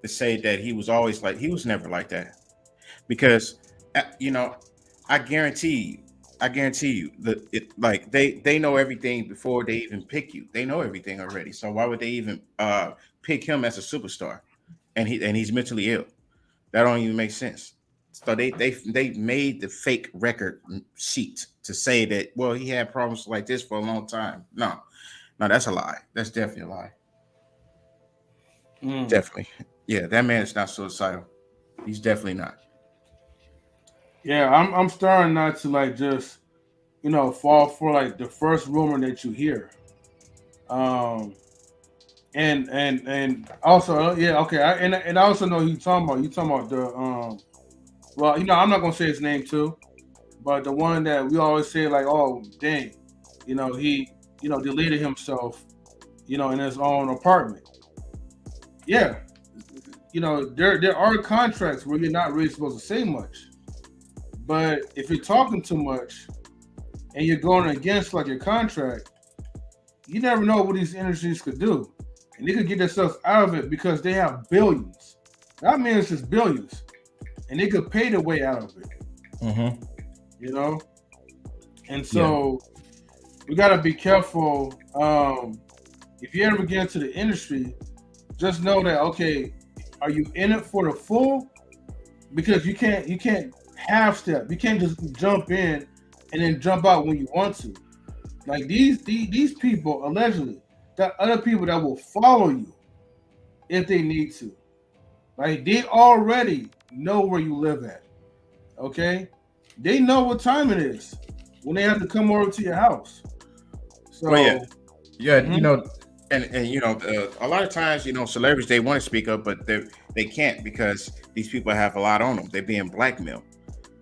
to say that he was always like, he was never like that, because I guarantee you that they know everything before they even pick you. They know everything already. So why would they even pick him as a superstar? And he's mentally ill. That don't even make sense. So they made the fake record sheet to say that, well, he had problems like this for a long time. No, that's a lie. That's definitely a lie. Definitely. Yeah, that man is not suicidal. He's definitely not. Yeah, I'm starting not to like just fall for like the first rumor that you hear. And also, yeah, okay. I also know who you talking about. You talking about the well, I'm not gonna say his name too, but the one that we always say like, oh dang, he deleted himself, in his own apartment. Yeah, there are contracts where you're not really supposed to say much, but if you're talking too much and you're going against like your contract, you never know what these industries could do. And they could get themselves out of it because they have billions. That means it's billions. And they could pay their way out of it. And so we got to be careful. If you ever get into the industry, just know that, okay, are you in it for the full? Because you can't half step. You can't just jump in and then jump out when you want to. Like these people, allegedly, got other people that will follow you if they need to. Like they already know where you live at. Okay? They know what time it is when they have to come over to your house. So and a lot of times, celebrities, they want to speak up, but they can't because these people have a lot on them. They're being blackmailed.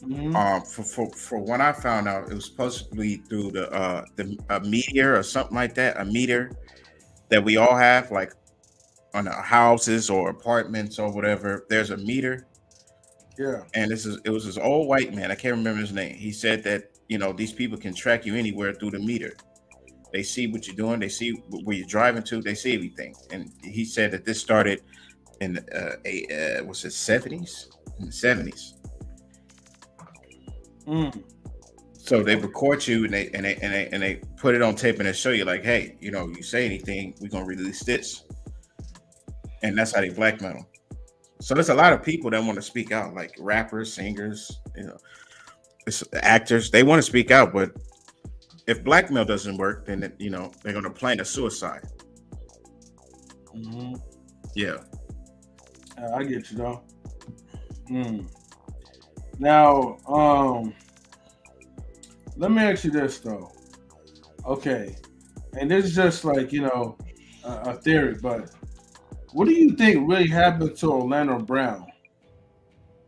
For when I found out, it was supposed to be through the meter or something like that, a meter that we all have, like on our houses or apartments or whatever. There's a meter. Yeah. And it was this old white man. I can't remember his name. He said that these people can track you anywhere through the meter. They see what you're doing. They see where you're driving to. They see everything. And he said that this started in was it 70s? In the 70s. So they record you and they put it on tape and they show you like, hey, you say anything, we're gonna release this. And that's how they blackmail them. So there's a lot of people that want to speak out, like rappers, singers, actors. They want to speak out, but if blackmail doesn't work, then they're gonna plan a suicide. Yeah. I get you though. Now, let me ask you this though. Okay, and this is just like a theory, but what do you think really happened to Orlando Brown?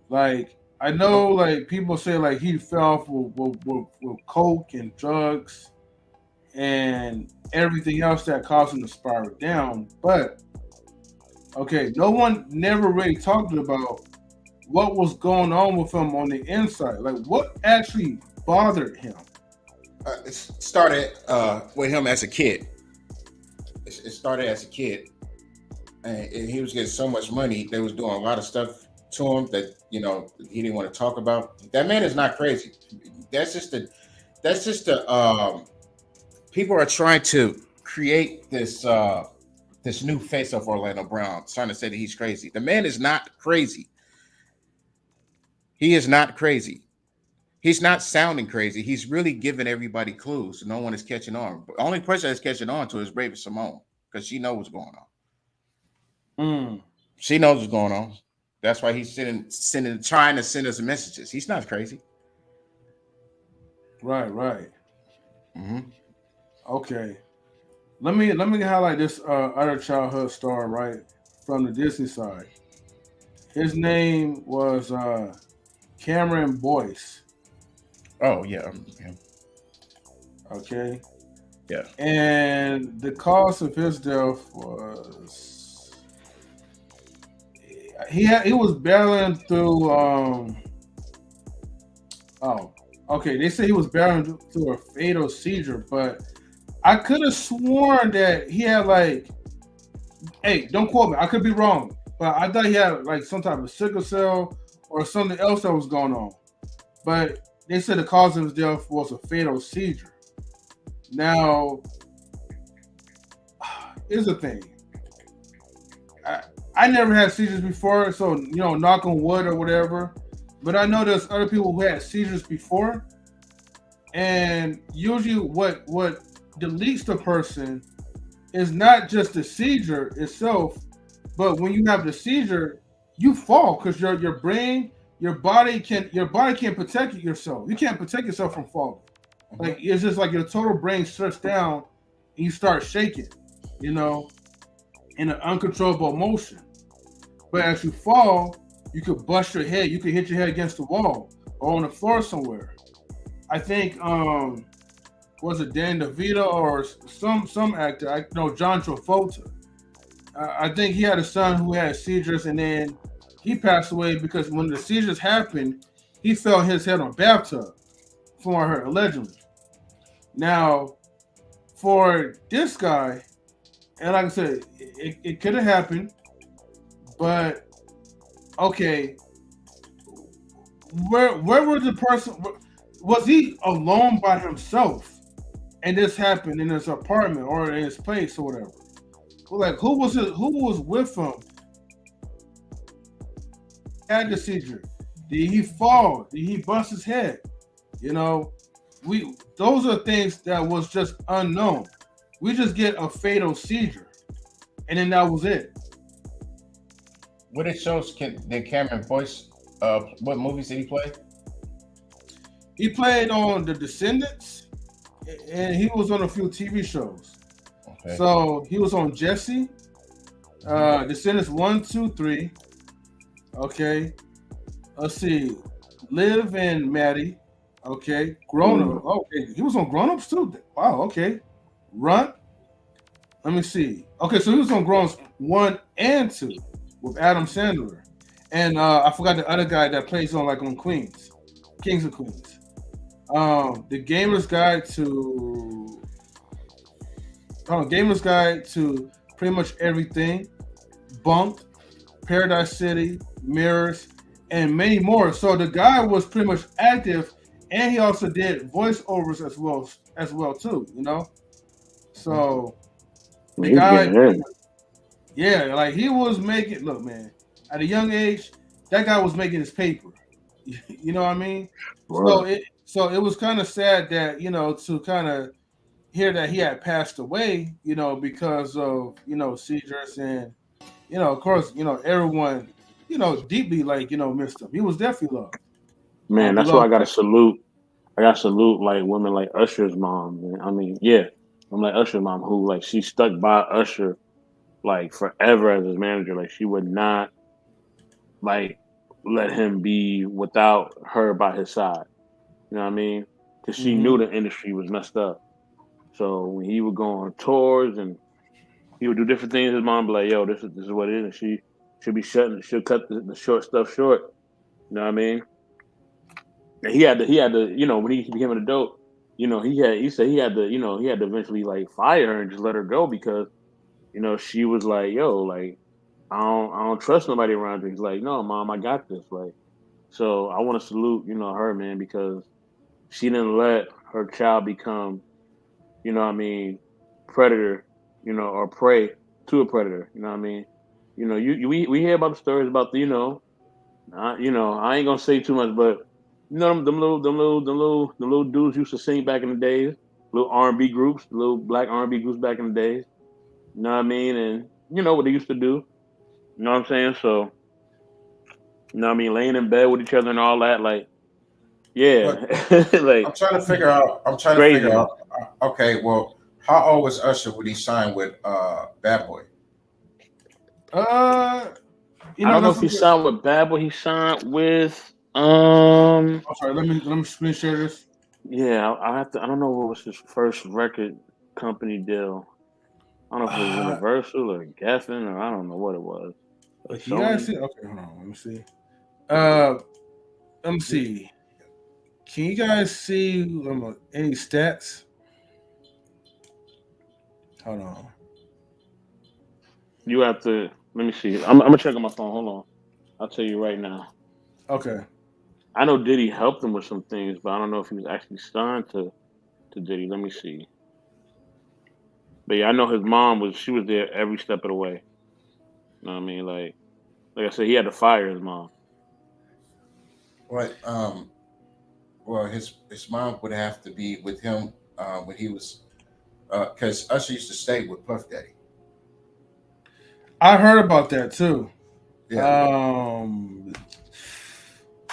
Like, I know, like people say, like he fell off with coke and drugs and everything else that caused him to spiral down. But okay, no one never really talked about what was going on with him on the inside. Like, what actually bothered him? It started with him as a kid. It started as a kid, and he was getting so much money. They was doing a lot of stuff to him that he didn't want to talk about. That man is not crazy. That's just the people are trying to create this new face of Orlando Brown, trying to say that he's crazy. The man is not crazy. He is not crazy. He's not sounding crazy. He's really giving everybody clues. No one is catching on. The only person that's catching on to is Raven Simone because she knows what's going on. She knows what's going on. That's why he's trying to send us messages. He's not crazy. Right. Okay. Let me highlight this other childhood star, right, from the Disney side. His name was Cameron Boyce. Oh yeah. Okay. Yeah. And the cause of his death was he was battling through they say he was battling through a fatal seizure, but I could have sworn that he had hey, don't quote me, I could be wrong, but I thought he had some type of sickle cell or something else that was going on. But they said the cause of his death was a fatal seizure. Now, here's the thing. I never had seizures before, so knock on wood or whatever. But I know there's other people who had seizures before, and usually what deletes the person is not just the seizure itself, but when you have the seizure, you fall because your brain, your body can't protect yourself. You can't protect yourself from falling. It's just like your total brain shuts down and you start shaking, in an uncontrollable motion. But as you fall, you could bust your head. You could hit your head against the wall or on the floor somewhere. I think was it Dan DeVito or some actor? John Travolta. I think he had a son who had seizures, and then he passed away because when the seizures happened, he fell his head on a bathtub, from what I heard, allegedly. Now, for this guy, and like I said, it could have happened, but okay, where was the person? Was he alone by himself, and this happened in his apartment or in his place or whatever? Who was with him? Had the seizure? Did he fall? Did he bust his head? Those are things that was just unknown. We just get a fatal seizure, and then that was it. What it shows did Cameron Boyce? What movies did he play? He played on The Descendants, and he was on a few TV shows. Okay. So he was on Jesse, Descendants 1, 2, 3. Okay. Let's see. Liv and Maddie. Okay. Grown Up. Okay. He was on Grown Ups too. Wow. Okay. Run. Let me see. Okay. So he was on Grown Ups 1 and 2 with Adam Sandler. And I forgot the other guy that plays on Queens. Kings of Queens. The Gamer's Guide to pretty much everything. Bunked, Paradise City, Mirrors, and many more. So the guy was pretty much active, and he also did voiceovers as well too. So the guy, yeah, he was making. Look, man, at a young age, that guy was making his paper. You know what I mean? Right. So it was kind of sad that to kind of hear that he had passed away, because of seizures, and of course, everyone, deeply missed him. He was definitely loved. Man, that's why I gotta salute. I gotta salute women like Usher's mom. Man. I mean, yeah, I'm like Usher's mom, who she stuck by Usher forever as his manager. She would not let him be without her by his side. You know what I mean? Because she knew the industry was messed up. So when he would go on tours and he would do different things, his mom would be like, "Yo, this is what it is." And she'll cut the short stuff short. You know what I mean? And he had to, when he became an adult, he said he had to eventually fire her and just let her go because, she was like, "Yo, I don't trust nobody around you. He's like, no, mom, I got this. Like, so I want to salute, her, man, because she didn't let her child become, what I mean, predator, or prey to a predator. You know what I mean? We hear about the stories about the, I ain't gonna say too much, but them little dudes used to sing back in the days, little R&B groups, little black R&B groups back in the days. You know what I mean? And you know what they used to do. You know what I'm saying? So, laying in bed with each other and all that, like, But yeah, like I'm trying to figure out. I'm trying to figure craziness. out. Okay, well, how old was Usher when he signed with Bad Boy? Uh, I don't know that's if a he good. signed with Bad Boy. He signed with I'm sorry. Let me screen share this. yeah. I have to. I don't know what was his first record company deal. I don't know if it was Uh, Universal or Geffen or I don't know what it was. Or like you guys Sony. see? Okay, hold on. Let me see. Uh, let me see. Can you guys see any stats? Hold on. You have to. Let me see. I'm gonna check on my phone. Hold on. I'll tell you right now. Okay. I know Diddy helped him with some things, but I don't know if he was actually signed to Diddy. Let me see. But yeah, I know his mom was. She was there every step of the way. You know what I mean? Like I said, he had to fire his mom. What? Well, his mom would have to be with him when he was because Usher used to stay with Puff Daddy. I heard about that too. Yeah, Um,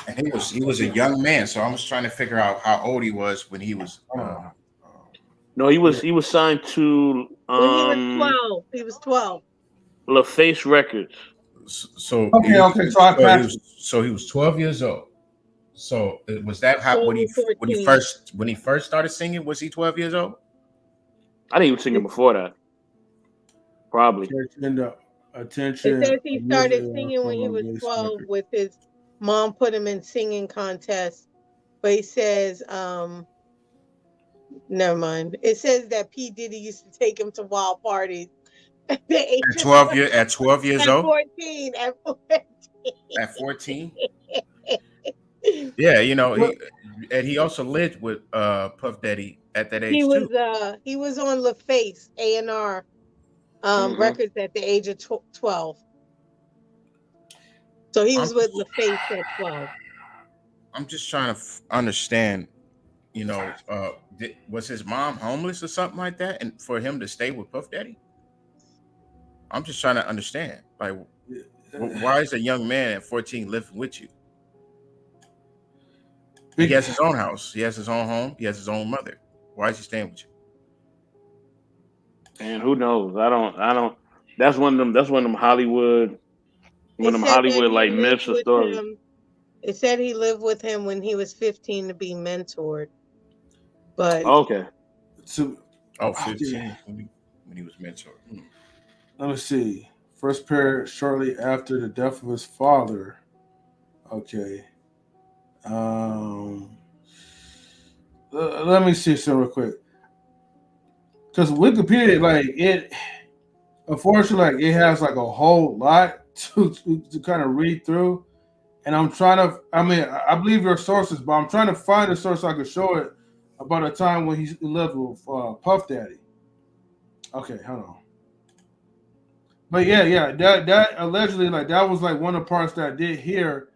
and he was a young man, so I was trying to figure out how old he was when he was. hold on. No, he Yeah. was signed to When he was 12, he was 12. LaFace Records. So Okay. Okay. So I passed it. so he was 12 years old. So was that how 12 or when he 14. first started singing? Was he 12 years old? I think he was singing It, before that, probably. Attention. The it attention says he of music started singing when from he a was race 12 record. with his mom put him in singing contests. But he says, never mind. It says that P. Diddy used to take him to wild parties at the age of At 12 years at old? 14. At 14. At 14? Yeah, What? he also lived with Puff Daddy at that He age was too. he was on LaFace A&R Hmm. records at the age of 12. So he I'm was with LaFace at 12. I'm just trying to understand, was his mom homeless or something like that and for him to stay with Puff Daddy? I'm just trying to understand. Like why is a young man at 14 living with you? He Big. has his own house. He has his own home. He has his own mother. Why is he staying with you? And who knows? I don't. That's one of them. That's one of them Hollywood. One It of them said that Hollywood he like lived myths or with stories. him. It said he lived with him when he was 15 to be mentored. But Okay. To Oh, okay. 15 when he was mentored. Let me see. First pair shortly after the death of his father. Okay. Um. Let me see some real quick. Because Wikipedia, like it, unfortunately, like it has like a whole lot to kind of read through, and I'm trying to. I mean, I believe your sources, but I'm trying to find a source I can show it about a time when he lived with Puff Daddy. Okay, hold on. But yeah, that allegedly like that was like one of the parts that I did hear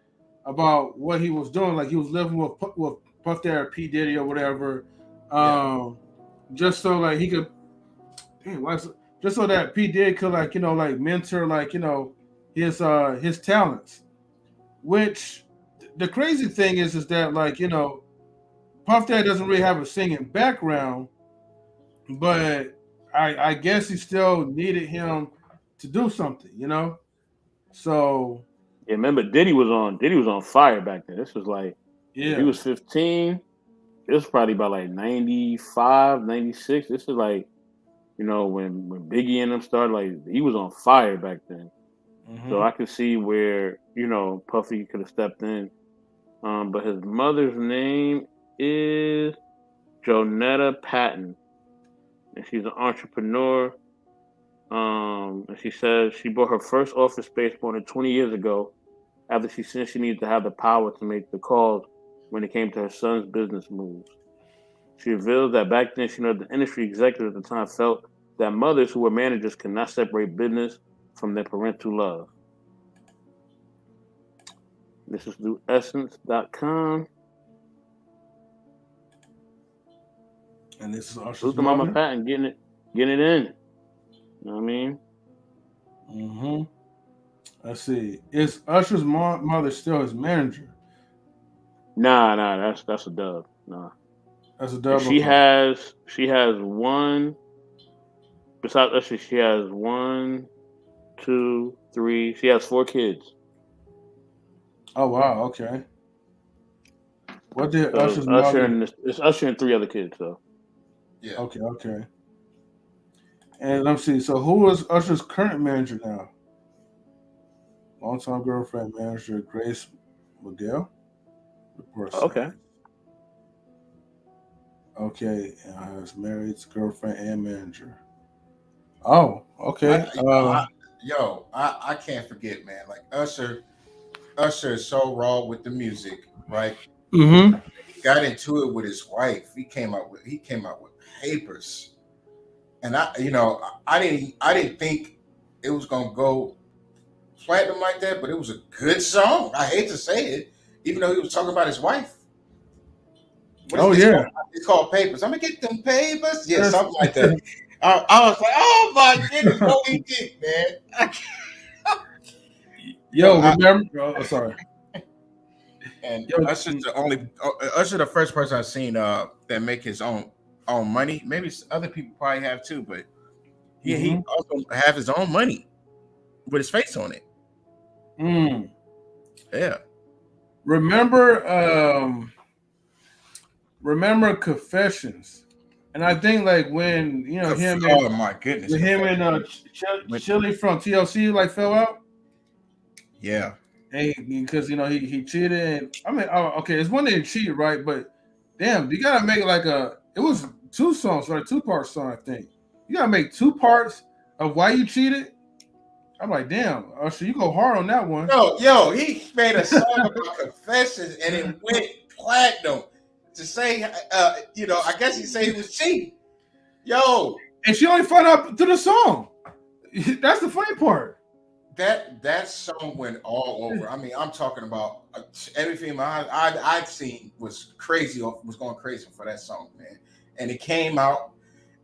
about what he was doing. Like he was living with Puff Daddy, P Diddy or whatever, Yeah. um, just so like he could, damn, just so that P Diddy could like like mentor like his talents. Which the crazy thing is that like Puff Daddy doesn't really have a singing background, but I guess he still needed him to do something. So Yeah, remember Diddy was on fire back then. This was like if he yeah, was 15, it was probably about like 95, 96. This is like, when Biggie and them started, like he was on fire back then. So hmm I could see where, Puffy could have stepped in. But his mother's name is Jonetta Patton. And she's an entrepreneur. And she says she bought her first office space more than 20 years ago after she said she needed to have the power to make the calls when it came to her son's business moves. She reveals that back then she knew the industry executives at the time felt that mothers who were managers could not separate business from their parental love. This is through essence.com. And this is Usher's Salute to Mama mother. Pat and getting it in. You know what I mean? Mm-hmm. Let's see. Is Usher's mother still his manager? Nah, that's a dub. Nah. That's a And double. she has one. Besides Usher, she has 1, 2, 3. She has 4 kids. Oh wow. Okay. What did So Usher's mother? it's Usher and 3 other kids. So Yeah. Okay. And let me see. So who is Usher's current manager now? Longtime girlfriend, manager Grace Miguel. okay. Okay, and his married girlfriend and manager. Oh, okay. I can't forget, man. Like Usher is so raw with the music, right? Mm-hmm. He got into it with his wife. He came out with papers, and I didn't think it was gonna go platinum like that, but it was a good song. I hate to say it, even though he was talking about his wife. Yeah. It's called Papers. I'm gonna get them papers. Yeah, something like that. I was like, oh my goodness, what he did, man. Remember? Sorry. And Usher's the first person I've seen that make his own money. Maybe other people probably have too, but yeah, he also have his own money with his face on it. Mm. Yeah. Remember Confessions, and I think like when my goodness, with him and Chili from TLC like fell out. Yeah. Because he cheated. And, I mean, okay, it's one thing to cheat, right? But damn, you gotta make it like it was 2 songs, right? 2-part song, I think. You gotta make 2 parts of why you cheated. I'm like, damn, Usher, you go hard on that one. Yo, he made a song about confessions and it went platinum. To say, I guess he say he was cheating. Yo, and she only found out through the song. That's the funny part. That song went all over. I mean, I'm talking about everything I've seen was crazy. Was going crazy for that song, man. And it came out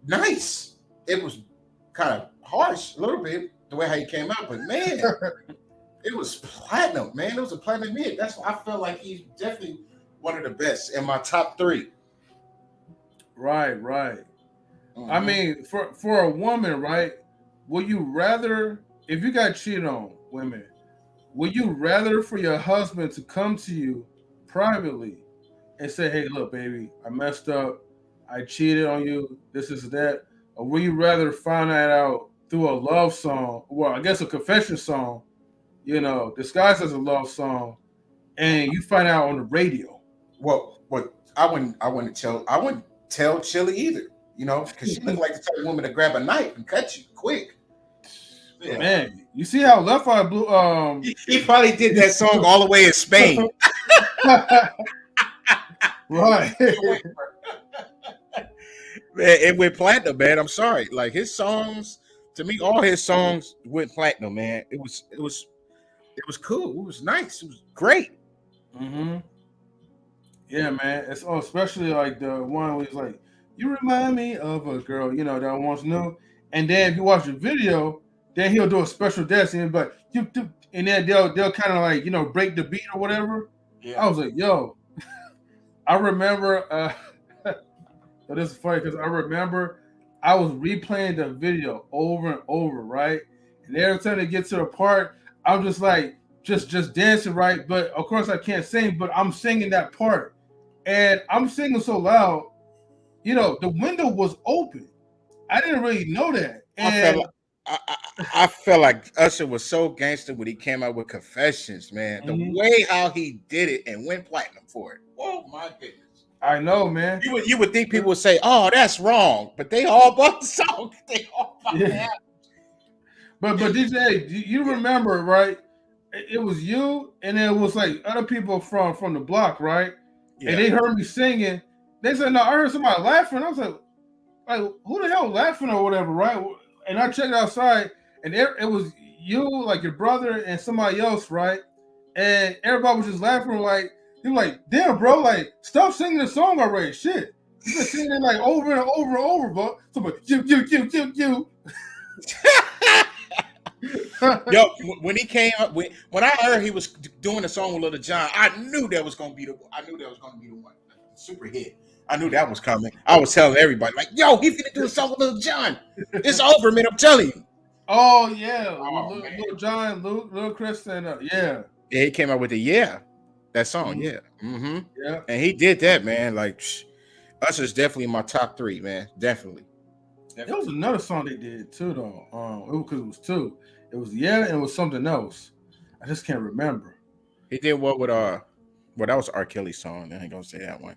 nice. It was kind of harsh a little bit the way how he came out, but man, it was platinum, man. It was a platinum hit. That's why I feel like he's definitely one of the best in my top 3. Right. Mm-hmm. I mean, for a woman, right? Would you rather, if you got cheated on, women, would you rather for your husband to come to you privately and say, "Hey, look, baby, I messed up. I cheated on you. This is that," or would you rather find that out through a love song? Well, I guess a confession song, disguised as a love song, and you find out on the radio. Well, I wouldn't tell Chili either, because she looked like the type of woman to grab a knife and cut you quick. Yeah. Man, you see how Left Eye blew? He probably did that song all the way in Spain. Right. Man, it went platinum, man. I'm sorry. Like his songs, to me, all his songs went platinum, man. It was cool. It was nice. It was great. Mm-hmm. Yeah, man. It's especially like the one where he's like, "You remind me of a girl," that once knew. And then if you watch the video, then he'll do a special dance and but and then they'll kind of like break the beat or whatever. Yeah. I was like, yo, I remember. But this is funny because I remember I was replaying the video over and over, right? And every time they get to the part, I'm just like, just dancing, right? But of course I can't sing, but I'm singing that part. And I'm singing so loud, the window was open. I didn't really know that. And I felt like Usher was so gangster when he came out with Confessions, man. The way how he did it and went platinum for it. Oh my goodness. I know, man. You would think people would say, "Oh, that's wrong," but they all bought the song. They all bought that. But DJ, you remember, right? It was you, and it was like other people from the block, right? Yeah. And they heard me singing. They said, "No, I heard somebody laughing." I was like, who the hell laughing or whatever, right? And I checked outside, and it was you, like your brother, and somebody else, right? And everybody was just laughing, like you, like, damn, bro, like stop singing the song already, shit. You've been singing it like over and over and over, bro. Somebody, you. Yo, when he came up, when I heard he was doing the song with Little John, I knew that was gonna be the one, super hit. I knew that was coming. I was telling everybody, like, yo, he's gonna do a song with Little John. It's over, man. I'm telling you. Oh yeah, Oh, Little John, Little Chris, and yeah. Yeah, he came out with that song, Mhm. yeah. Mm-hmm. Yeah. And he did that, man. Like, Usher's definitely in my top 3, man. Definitely. There was another song they did too, though. Because it was two. It was and it was something else. I just can't remember. He did what with well, that was R. Kelly's song. I ain't gonna say that one.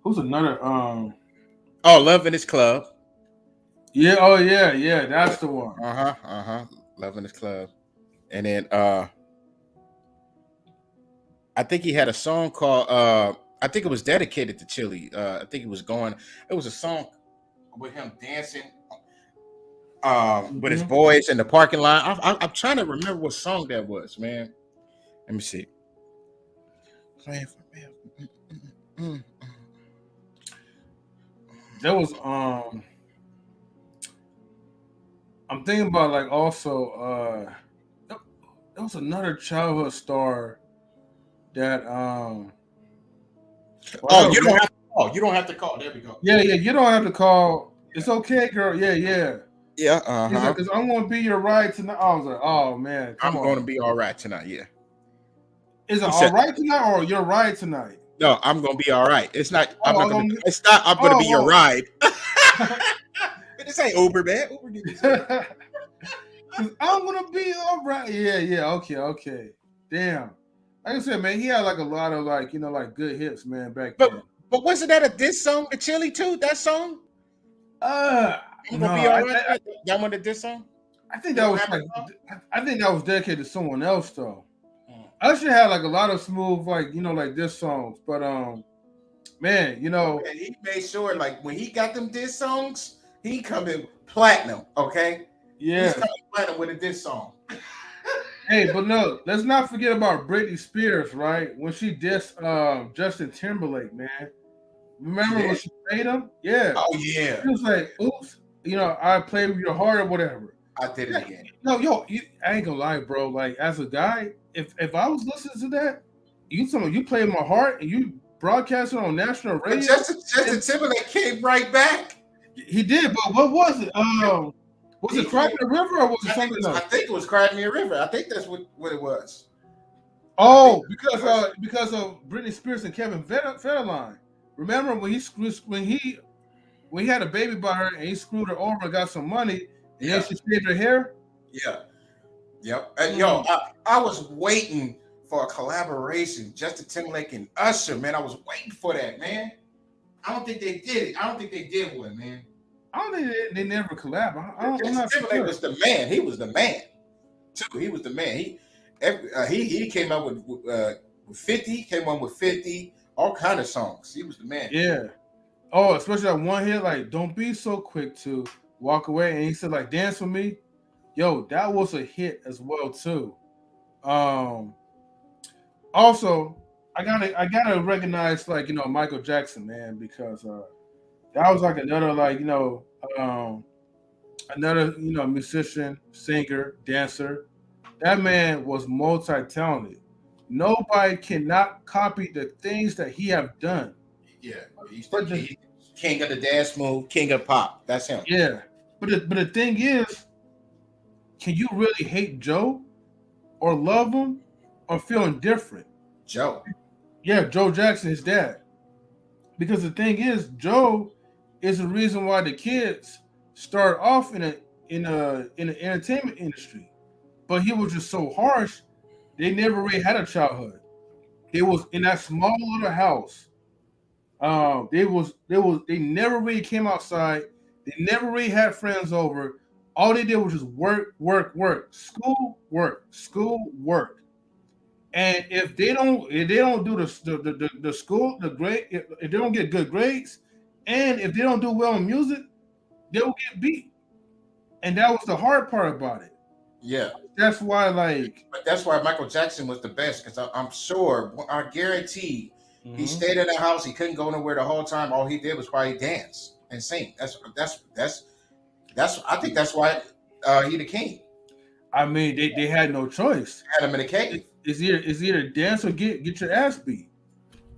Who's another? Love in His Club. Yeah. Oh yeah. That's the one. Love in His Club. And then I think he had a song called I think it was dedicated to Chili. I think it was a song with him dancing with his boys in the parking lot. I'm trying to remember what song that was, man. Let me see. There was I'm thinking about like also there was another childhood star that you don't have to call. You don't have to call. There we go. Yeah, you don't have to call. It's okay, girl. Yeah. Yeah, Because I'm gonna be your ride tonight. I was like, oh man, I'm gonna be all right tonight. Yeah. Is it all right tonight or your ride tonight? No, I'm gonna be all right. It's not. I'm not gonna. It's not. I'm gonna be your ride. This ain't Uber, man. Uber did this. I'm gonna be all right. Yeah. Okay. Damn. Like I said, man, he had like a lot of like like good hits, man, back then. But wasn't that a diss song to Chili too? That song? I'm gonna be all right. Y'all want a diss song? I think that was dedicated to someone else though. Usher had like a lot of smooth, like like diss songs, but man, and he made sure like when he got them diss songs, he coming platinum. Okay, yeah, he's coming platinum with a diss song. Hey, but no, let's not forget about Britney Spears, right? When she dissed Justin Timberlake, man. Remember when she played him? Yeah. Oh yeah. She was like, "Oops, I played with your heart or whatever." I did it again. No, I ain't gonna lie, bro. Like as a guy, if I was listening to that, you played my heart and you broadcast it on national radio. But Justin Timberlake came right back. He did, but what was it? Was it Cry Me a River or was it something else? I think it was Cry Me a River. I think that's what it was. Oh, because of Britney Spears and Kevin Federline. Remember when he had a baby by her and he screwed her over and got some money and then she shaved her hair? Yeah. Yep. And I was waiting for a collaboration, Justin Timberlake and Usher, man. I was waiting for that, man. I don't think they did it. I don't think they did one, man. I don't think they never collab. Justin Timberlake was the man. He was the man. Too. He was the man. He came out with 50. Came on with 50. All kind of songs. He was the man. Yeah. Oh, especially that one hit, like "Don't Be So Quick to Walk Away," and he said like "Dance with Me." Yo, that was a hit as well too. Also, I gotta recognize like Michael Jackson, man, because that was like another like another musician, singer, dancer. That man was multi-talented. Nobody cannot copy the things that he have done. Yeah, he's the king of the dance move, king of pop. That's him. Yeah, but the thing is, can you really hate Joe, or love him, or feel indifferent? Joe. Yeah, Joe Jackson, his dad. Because the thing is, Joe is the reason why the kids start off in the entertainment industry, but he was just so harsh. They never really had a childhood. They was in that small little house. They never really came outside They never really had friends over. All they did was just work, work, work, school, work. And if they don't do the school, the grade, if they don't get good grades, and if they don't do well in music, they'll get beat. And that was the hard part about it. Yeah, That's why, like, but that's why Michael Jackson was the best because I'm sure, I guarantee, he stayed in the house. He couldn't go nowhere the whole time. All he did was probably dance and sing. That's. I think that's why he the king. I mean, they had no choice. Had him in a cave. It's either dance or get your ass beat.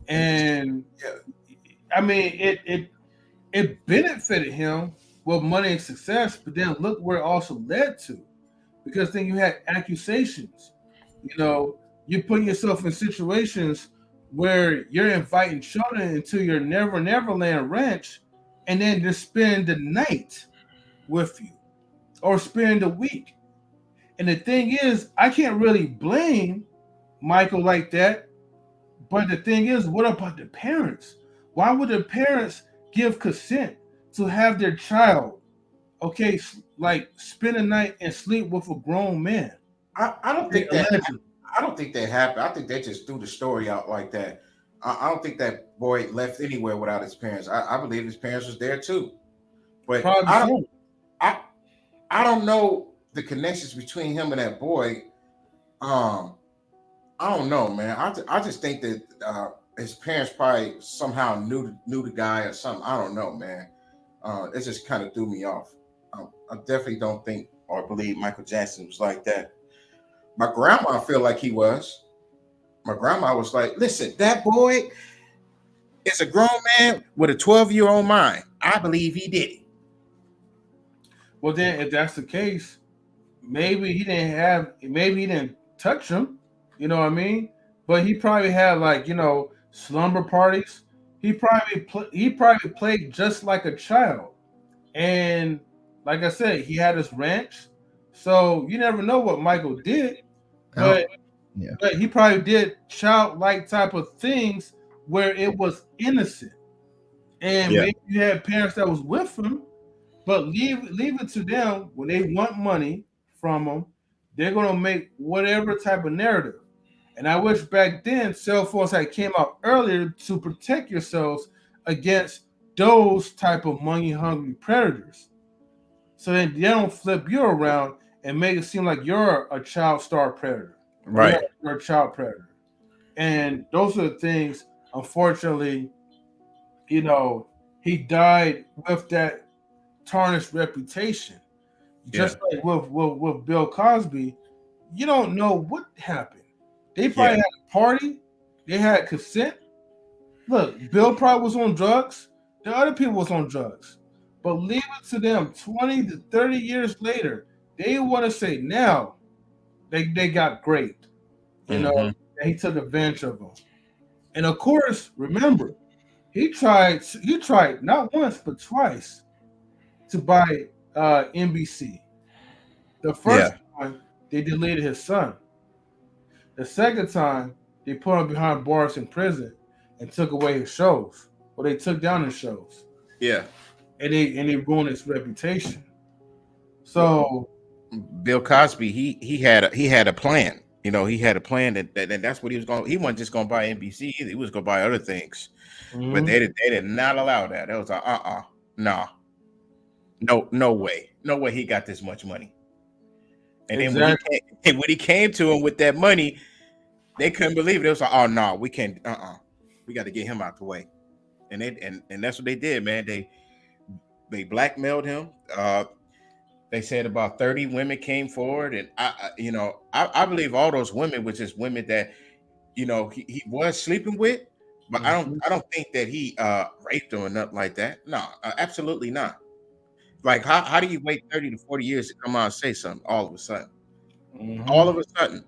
And Yeah. I mean, it benefited him with money and success, but then look where it also led to, because then you had accusations. You know, you're putting yourself in situations where you're inviting children into your Never Land ranch, and then just spend the night with you or spend the week. And the thing is, I can't really blame Michael like that. But the thing is, what about the parents? Why would the parents give consent to have their child, okay, like spend a night and sleep with a grown man? I don't think that. I don't think that happened. I think they just threw the story out like that. I don't think that boy left anywhere without his parents. I believe his parents was there too. But Probably so. I don't know the connections between him and that boy. I don't know, man. I just think that his parents probably somehow knew the guy or something. I don't know, man. It just kind of threw me off. I definitely don't think or believe Michael Jackson was like that. My grandma feel like he was. My grandma was like, "Listen, that boy is a grown man with a 12-year-old mind. I believe he did it." Well, then, if that's the case, maybe he didn't touch him. You know what I mean? But he probably had, like, slumber parties. He probably played just like a child. And like I said, he had his ranch. So you never know what Michael did, but Yeah. but he probably did childlike type of things where it was innocent. And Yeah. maybe you had parents that was with him, but leave it to them. When they want money from them, they're gonna make whatever type of narrative. And I wish back then cell phones had came out earlier to protect yourselves against those type of money hungry predators. So then they don't flip you around and make it seem like you're a child star predator. Right. You're a child predator. And those are the things, unfortunately, he died with that tarnished reputation. Just like with Bill Cosby, you don't know what happened. They probably had a party, they had consent. Look, Bill probably was on drugs, the other people was on drugs. But leave it to them 20 to 30 years later, they want to say now they got great. And he took advantage of them. And of course, remember, he tried not once but twice to buy NBC. The first time they deleted his son. The second time they put him behind bars in prison and took away his shows. Or they took down his shows. Yeah. And they ruined his reputation. So Bill Cosby, he had a plan. He had a plan that that's what he was going. He wasn't just going to buy NBC either. He was going to buy other things, but they did not allow that. That was like no, no way he got this much money. And exactly. then when he came to him with that money, they couldn't believe it. It was like, oh no, we can't. We got to get him out the way. And that's what they did, man. They blackmailed him. They said about 30 women came forward, and I believe all those women were just women that he was sleeping with, but I don't think that he raped them or nothing like that. No, absolutely not. Like how do you wait 30 to 40 years to come out and say something all of a sudden? All of a sudden,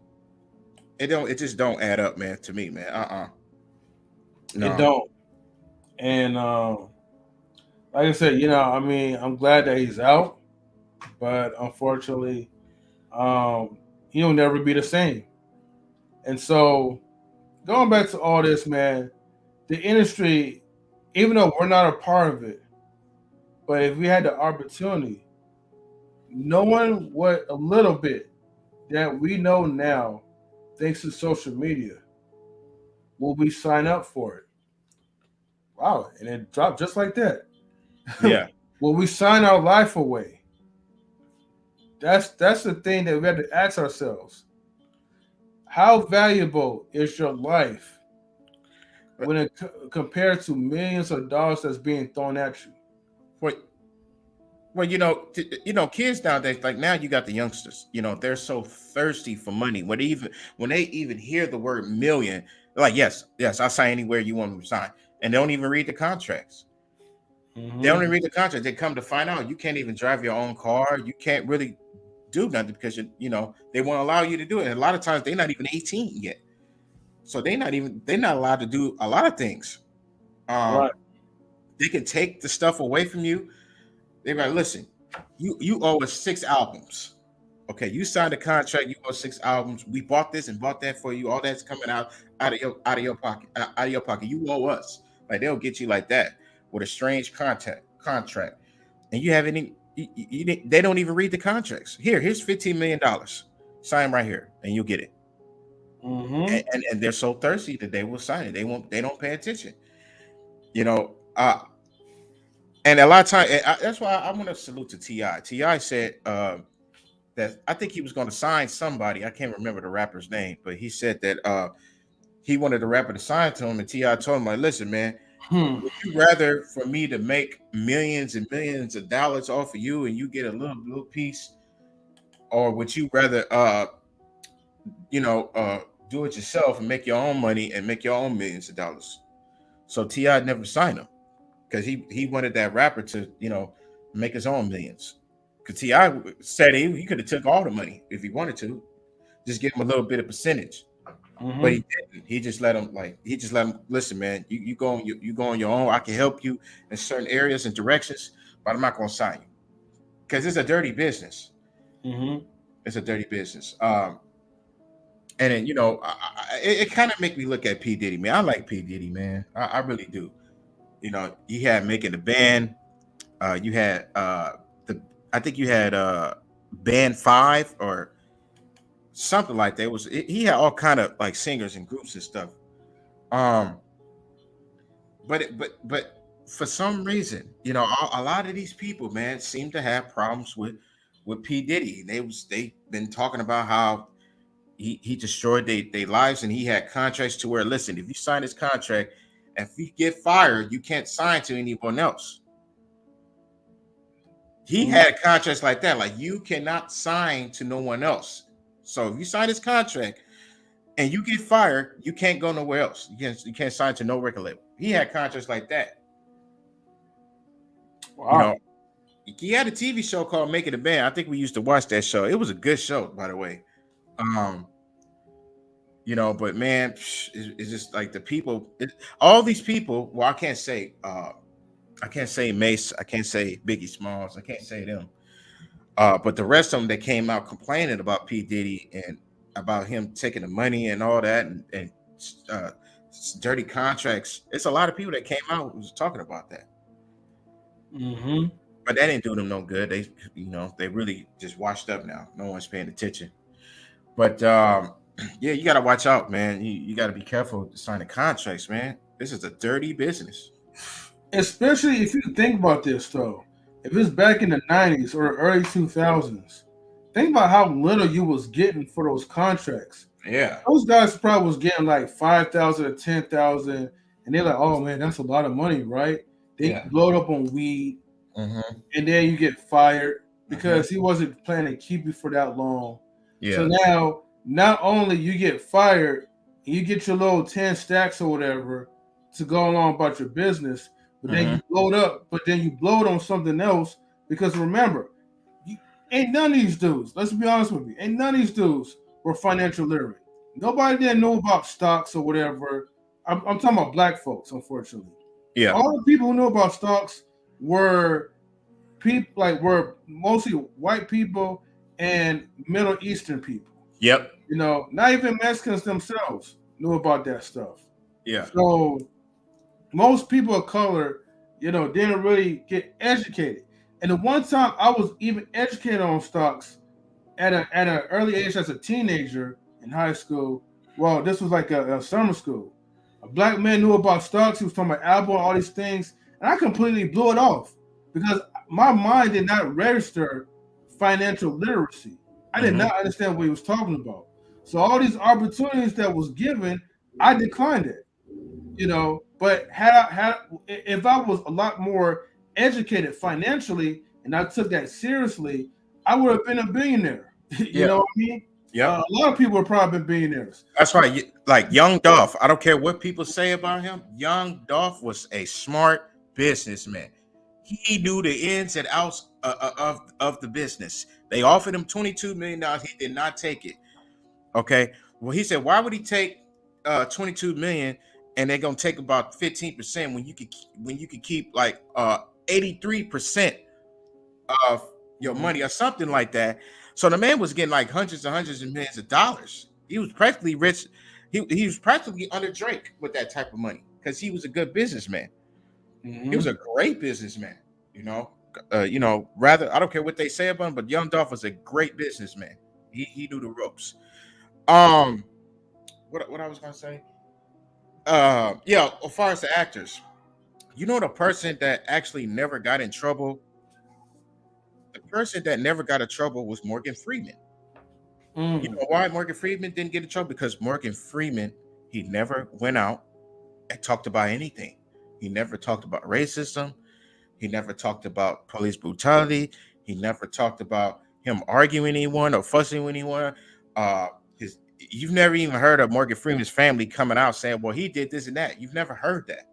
it just don't add up, man. To me, man. No. It don't. And like I said, I'm glad that he's out. But unfortunately, he'll never be the same. And so, going back to all this, man, the industry, even though we're not a part of it, But if we had the opportunity, knowing what a little bit that we know now, thanks to social media, will we sign up for it? Wow, and it dropped just like that. Yeah. Will we sign our life away? That's the thing that we have to ask ourselves. How valuable is your life when it compared to millions of dollars that's being thrown at you? Well, well, kids nowadays, like now you got the youngsters, they're so thirsty for money. When they even hear the word million, they're like, yes, yes, I'll sign anywhere you want me to sign. And they don't even read the contracts. They don't even read the contract. They come to find out you can't even drive your own car. You can't really do nothing because they won't allow you to do it. And a lot of times they're not even 18 yet. So they're not allowed to do a lot of things. Right. They can take the stuff away from you. They're like, listen, you owe us 6 albums. Okay, you signed a contract, you owe 6 albums. We bought this and bought that for you. All that's coming out of your pocket. Out of your pocket. You owe us. Like they'll get you like that with a strange contract. And you haven't even they don't even read the contracts. Here's $15 million. Sign right here, and you'll get it. And they're so thirsty that they will sign it. They don't pay attention. And a lot of time, that's why I want to salute to Ti. Ti said that I think he was going to sign somebody. I can't remember the rapper's name, but he said that he wanted the rapper to sign to him, and Ti told him, like, listen, man, would you rather for me to make millions and millions of dollars off of you and you get a little piece, or would you rather do it yourself and make your own money and make your own millions of dollars? So Ti never signed him because he wanted that rapper to make his own millions. Because Ti said he could have took all the money if he wanted to, just give him a little bit of percentage. But he didn't. He just let him listen, man. You go on your own. I can help you in certain areas and directions, but I'm not going to sign you because it's a dirty business. It's a dirty business. And then it kind of make me look at P Diddy, man. I like P Diddy, man. I really do. You had Making the Band. You had I think you had Band 5 or something like that. He had all kind of like singers and groups and stuff. But for some reason, a lot of these people, man, seem to have problems with P Diddy. They've been talking about how he destroyed their lives, and he had contracts to where, listen, if you sign this contract, if you get fired, you can't sign to anyone else. He had contracts like that, like you cannot sign to no one else. So if you sign this contract and you get fired, you can't go nowhere else. You can't sign to no record label. He had contracts like that. Wow. He had a TV show called Making the Band. I think we used to watch that show. It was a good show, by the way. But man, it's just like the people, all these people. Well, I can't say Mace, I can't say Biggie Smalls, I can't say them. But the rest of them that came out complaining about P Diddy and about him taking the money and all that and dirty contracts. It's a lot of people that came out who was talking about that. But that didn't do them no good. They really just washed up now. No one's paying attention. But yeah, you got to watch out, man. You got to be careful signing contracts, man. This is a dirty business. Especially if you think about this, though. If it's back in the 90s or early 2000s, think about how little you was getting for those contracts. Yeah. Those guys probably was getting like 5,000 or 10,000, and they're like, oh, man, that's a lot of money, right? They blow it up on weed, and then you get fired because he wasn't planning to keep you for that long. Yeah. So now, not only you get fired, and you get your little 10 stacks or whatever to go along about your business, but then you blow it up, but then you blow it on something else because remember, ain't none of these dudes, let's be honest with you, ain't none of these dudes were financial literate. Nobody didn't know about stocks or whatever. I'm talking about black folks, unfortunately. Yeah. All the people who knew about stocks were were mostly white people and Middle Eastern people. Yep. Not even Mexicans themselves knew about that stuff. Yeah. So most people of color, didn't really get educated. And the one time I was even educated on stocks at an early age as a teenager in high school. Well, this was like a summer school. A black man knew about stocks. He was talking about Apple and all these things, and I completely blew it off because my mind did not register financial literacy. I did not understand what he was talking about. So all these opportunities that was given, I declined it. But if I was a lot more educated financially and I took that seriously, I would have been a billionaire. You know what I mean? Yeah. A lot of people have probably been billionaires. That's right. Like Young Dolph, I don't care what people say about him. Young Dolph was a smart businessman. He knew the ins and outs of the business. They offered him $22 million. He did not take it. Okay. Well, he said, why would he take $22 million and they're gonna take about 15% when you could keep like 83% of your money or something like that. So the man was getting like hundreds and hundreds of millions of dollars. He was practically rich. He was practically under Drake with that type of money because he was a good businessman. He was a great businessman. Rather, I don't care what they say about him, but Young Dolph was a great businessman. He knew the ropes. What I was gonna say? As far as the actors, the person that actually never got in trouble. The person that never got in trouble was Morgan Freeman. You know why Morgan Freeman didn't get in trouble? Because Morgan Freeman, he never went out and talked about anything. He never talked about racism. He never talked about police brutality. He never talked about him arguing anyone or fussing with anyone. You've never even heard of Morgan Freeman's family coming out saying, well, he did this and that. You've never heard that.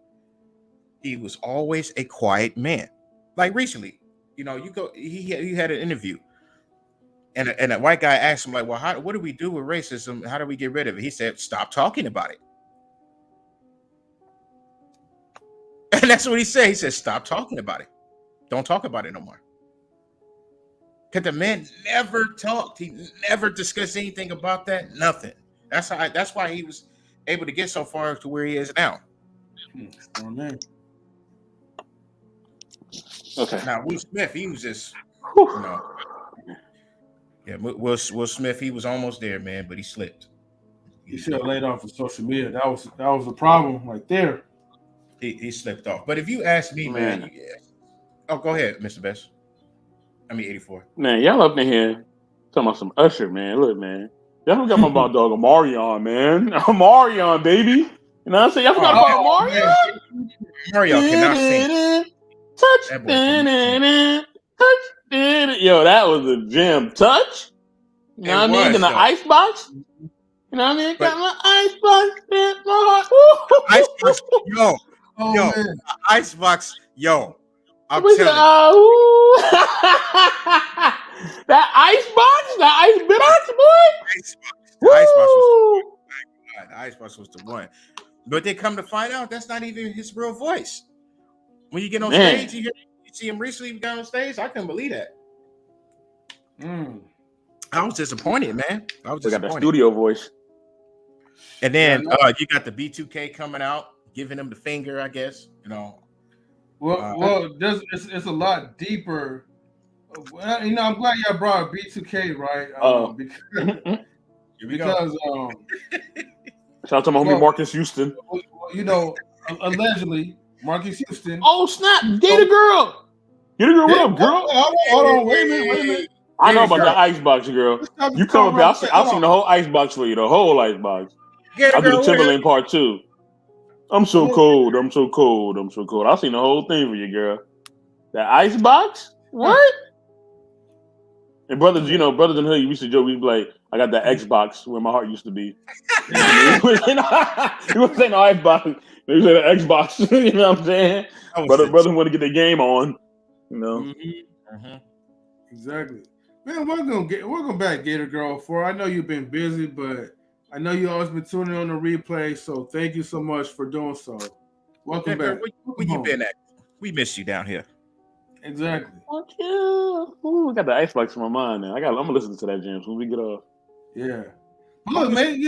He was always a quiet man. Like recently, he had an interview and a white guy asked him, like, well, what do we do with racism? How do we get rid of it? He said, stop talking about it. And that's what he said. He said, stop talking about it. Don't talk about it no more. Because the man never talked. He never discussed anything about that. Nothing. That's why he was able to get so far to where he is now. Oh, man. Okay. Now Will Smith, he was just, Will Smith, he was almost there, man, but he slipped. He should have laid off of social media. That was a problem right there. He slipped off. But if you ask me, man, go ahead, Mr. Best. 84. Man, y'all up in here talking about some Usher, man. Look, man. Y'all forgot about dog Marion, man. Marion, baby. You know what I'm saying? Y'all forgot about Marion? Marion cannot sing. Touch. Yo, that was a gem. Touch. You know what I mean? In the icebox. You know what I mean? Got my icebox in my heart. Icebox, icebox, I'm telling you. That icebox, boy. The icebox was the one. But they come to find out that's not even his real voice. When you get on stage, you see him recently got on stage. I couldn't believe that. I was disappointed, man. I was disappointed. Got the studio voice. And then you got the B2K coming out, giving him the finger, I guess. Well, it's a lot deeper. Well, I'm glad y'all brought up B2K, right? Because shout out to my homie Marcus Houston. Allegedly, Marcus Houston. Oh snap! Gator girl. What up, girl? Hold on, wait a minute. I know about the icebox, girl. You come up here, I'll sing the whole icebox for you, the whole icebox. I'll do the Timberland part 2. I'm so cold. I'll sing the whole thing for you, girl. That icebox? What? And brothers in the hood, we used to joke, we'd be like, I got that Xbox where my heart used to be. You wouldn't say no icebox. They say the Xbox. You know what I'm saying? Brother want to get the game on. Exactly. Man, welcome back, Gator Girl 4. I know you've been busy, but I know you always been tuning on the replay, so thank you so much for doing so. Welcome back. Where you been at? We missed you down here. Exactly. Fuck yeah. Ooh, I got the icebox in my mind now. I'm gonna listen to that, James, when we get off. Yeah. Look, man,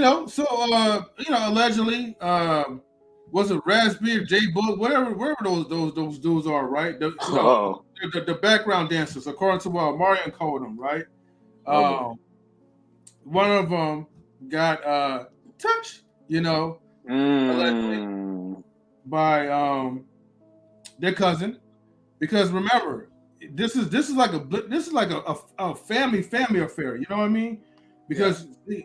allegedly, was it Raspberry, J Book, wherever those dudes are, right? The background dancers, according to what Marion called them, right? One of them got touched, allegedly by their cousin, because remember, this is like a family affair. You know what I mean? Because the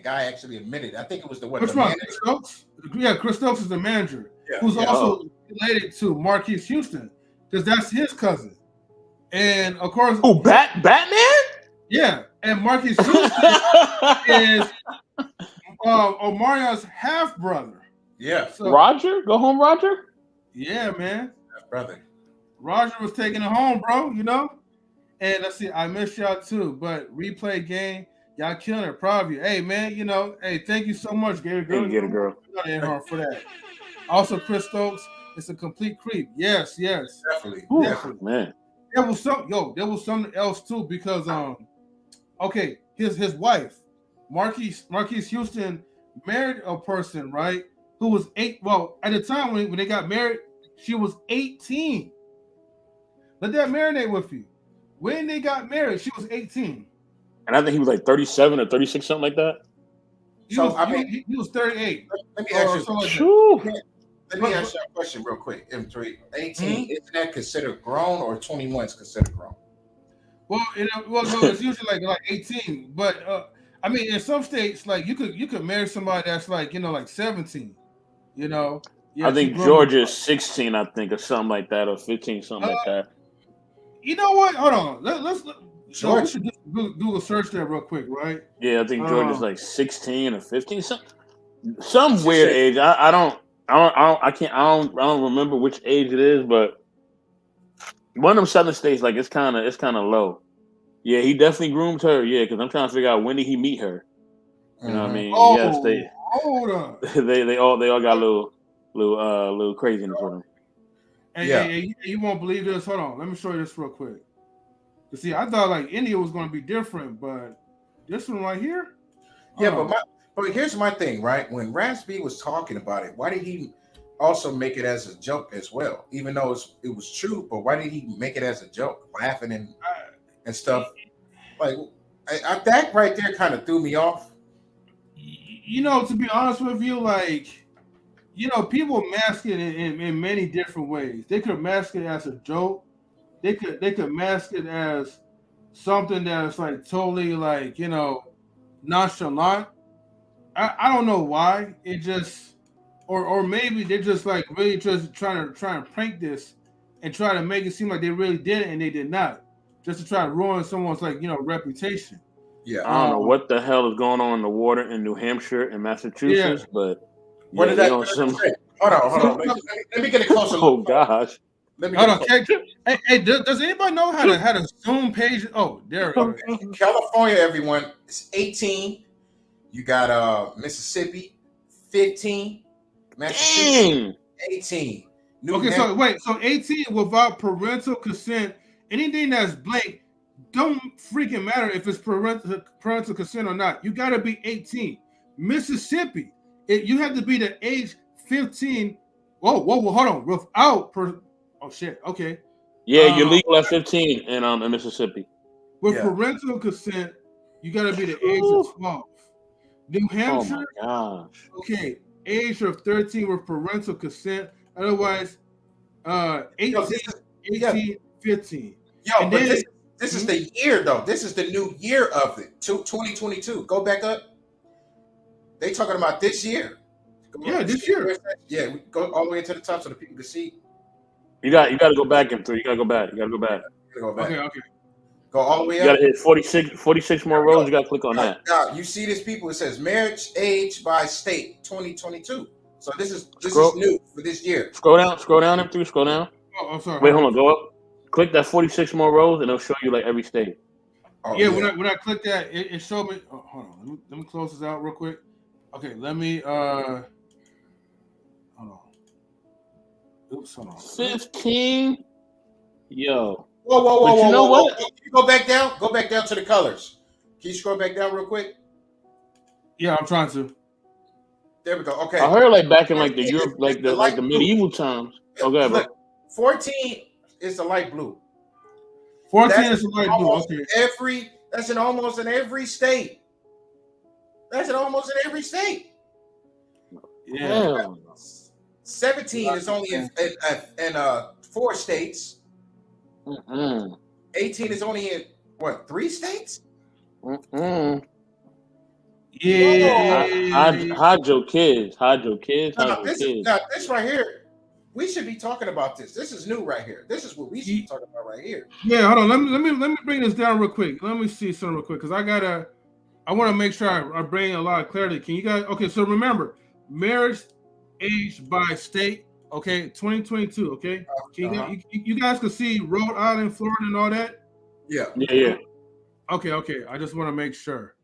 guy actually admitted it. I think it was Which one? Chris Stokes? Yeah, Chris Stokes is the manager, who's also related to Marquise Houston, because that's his cousin. And of course, Batman? Yeah, and Marquise Houston is Omarion's half brother. Yeah, so, Roger, go home, Roger. Yeah, man, brother. Roger was taking it home, bro. And let's see, I miss y'all too. But replay game, y'all killing it. Proud of you. Hey, man, hey, thank you so much, Gator Girl. Get a girl. For that. Also, Chris Stokes, it's a complete creep. Yes. Definitely. Man. There was something else too, because okay, his wife, Marquise Houston, married a person, right, who was at the time when they got married, she was 18. Let that marinate with you. When they got married, she was 18. And I think he was like 37 or 36, something like that. He was 38. Let me ask you. Let me ask you a question real quick. M3, 18, isn't that considered grown, or 21 is considered grown? Well, no, it's usually like 18. But I mean, in some states, like you could marry somebody that's like 17. Yeah, I think Georgia is 16, I think, or something like that, or 15, something like that. You know what? Hold on. Let's we should just do a search there real quick, right? Yeah, I think Georgia's like 16 or 15, some weird age. I don't remember which age it is, but one of them southern states, like it's kind of low. Yeah, he definitely groomed her. Yeah, because I'm trying to figure out, when did he meet her? You know what I mean? Yes, hold on. they all got a little craziness with them. Hey, you won't believe this. Hold on, let me show you this real quick. You see, I thought like India was going to be different, but this one right here. But here's my thing, right? When Raspy was talking about it, why did he also make it as a joke as well? Even though it was true, but why did he make it as a joke, laughing and stuff? Like that right there kind of threw me off. To be honest with you, like, people mask it in many different ways. They could mask it as a joke. They could mask it as something that's like totally like, nonchalant. I don't know why. It just or maybe they're just like really just trying to prank this and try to make it seem like they really did it, and they did not. Just to try to ruin someone's reputation. Yeah. I don't know what the hell is going on in the water in New Hampshire and Massachusetts, but what did that say? Hold on. Let me get a closer look. Oh gosh. Hold on. Hey, does anybody know how to zoom page? Oh, there we go. California, everyone, it's 18. You got Mississippi, 15. Massachusetts, 18. So 18 without parental consent. Anything that's blank don't freaking matter if it's parental consent or not. You got to be 18. Mississippi, you have to be the age 15. Whoa, hold on. Without oh shit. Okay. Yeah, you're legal at 15 in Mississippi. With parental consent, you got to be the age of 12. New Hampshire. Oh my gosh. Okay, age of 13 with parental consent. Otherwise, 18, 15. But this is the year though. This is the new year of it. 2022. Go back up. They talking about this year. This year. Yeah, we go all the way to the top so the people can see. You got to go back in 3. You got to go back. Okay. Go all the way up. You got to hit 46 more rows. You got to click on that. Now, you see this, people. It says marriage age by state 2022. So this is new for this year. Scroll down, M3. Scroll down. Oh, I'm sorry. Wait, hold on. Go up. Click that 46 more rows, and it'll show you like every state. When I click that, it showed me. Oh, hold on. Let me close this out real quick. Okay, let me. Hold on. Oops, hold on. 15. Yo. Whoa. You know what? Can you go back down? Go back down to the colors. Can you scroll back down real quick? Yeah, I'm trying to. There we go. Okay. I heard like back in like the 14 Europe, like is the light blue. medieval times. Okay, bro. Look, 14 is the light blue. 14 is the light blue. Okay. That's in almost in every state. That's in almost in every state. Yeah. Hell no. 17 is only in 4 states. 18 is only in what, 3 states? Yeah. Hide your kids. Hide your kids. Hide your kids. This right here, we should be talking about this. This is new right here. This is what we should be talking about right here. Yeah, hold on. Let me bring this down real quick. Let me see something real quick because I want to make sure I bring a lot of clarity. Can you guys? Okay, so remember, marriage age by state. Okay, 2022. Okay, you guys can see Rhode Island, Florida, and all that. Yeah. Okay. I just want to make sure.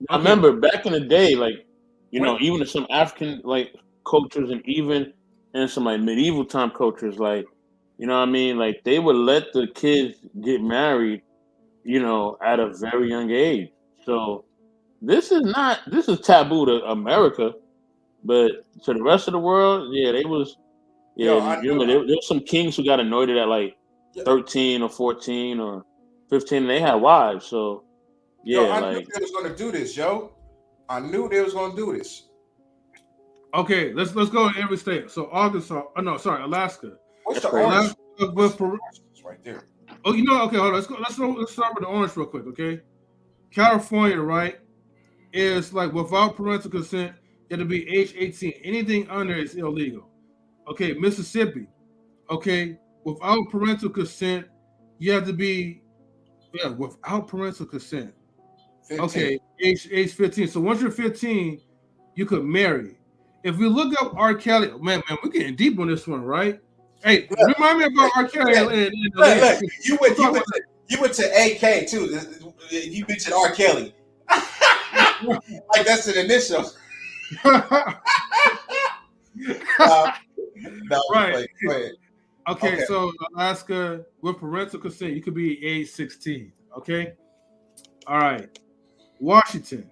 I remember back in the day, like, you know, even in some African like cultures and even in some like medieval time cultures, like, you know what I mean? Like they would let the kids get married, you know, at a very young age. So this is taboo to America, but to the rest of the world, yeah, they was there was some kings who got anointed at like 13 or 14 or 15 and they had wives, so yeah, I knew they was gonna do this, yo. I knew they was gonna do this. Okay, let's go in every state. So Arkansas, Alaska. What's the orange? Right there. Oh, you know, okay, hold on. Let's start with the orange real quick, okay? California, right, is like without parental consent, you have to be age 18. Anything under is illegal. Okay, Mississippi, okay, without parental consent, you have to be without parental consent. 15. Okay, age 15. So once you're 15, you could marry. If we look up R. Kelly, man, we're getting deep on this one, right? Hey, remind me about R. Kelly. Look, you went to AK too. You mentioned R. Kelly. Like that's an initial. Right. Go ahead. Okay, so Alaska with parental consent, you could be age 16. Okay. All right. Washington.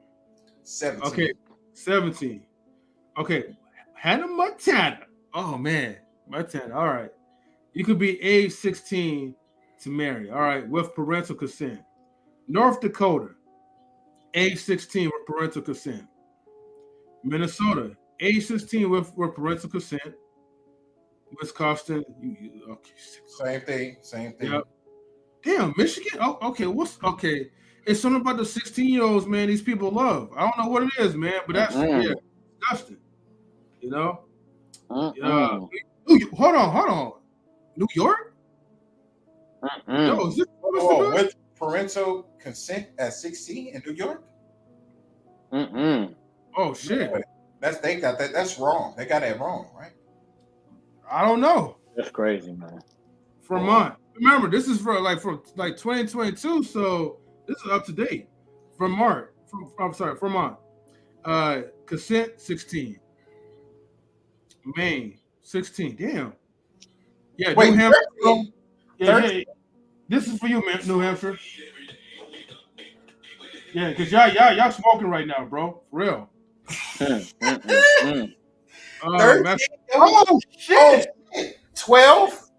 17. Okay. 17. Okay. Hannah Montana. Oh man. Montana. All right. You could be age 16 to marry. All right. With parental consent. North Dakota. Age 16 with parental consent. Minnesota. Age 16 with parental consent. Wisconsin. Okay. Same thing. Yep. Damn, Michigan. Oh, okay. It's something about the 16-year-olds, man. These people love. I don't know what it is, man, but that's disgusting. You know. Hold on. New York. Yo, is this with parental consent at 16 in New York? Oh shit. They got that. That's wrong. They got that wrong, right? I don't know. That's crazy, man. Vermont. Remember, this is for 2022, so this is up to date. Vermont. Consent 16. Maine 16. Damn. Yeah, wait, New Hampshire. Yeah, this is for you, man. New Hampshire. Yeah, because y'all smoking right now, bro. For real. 13? Oh shit! 12?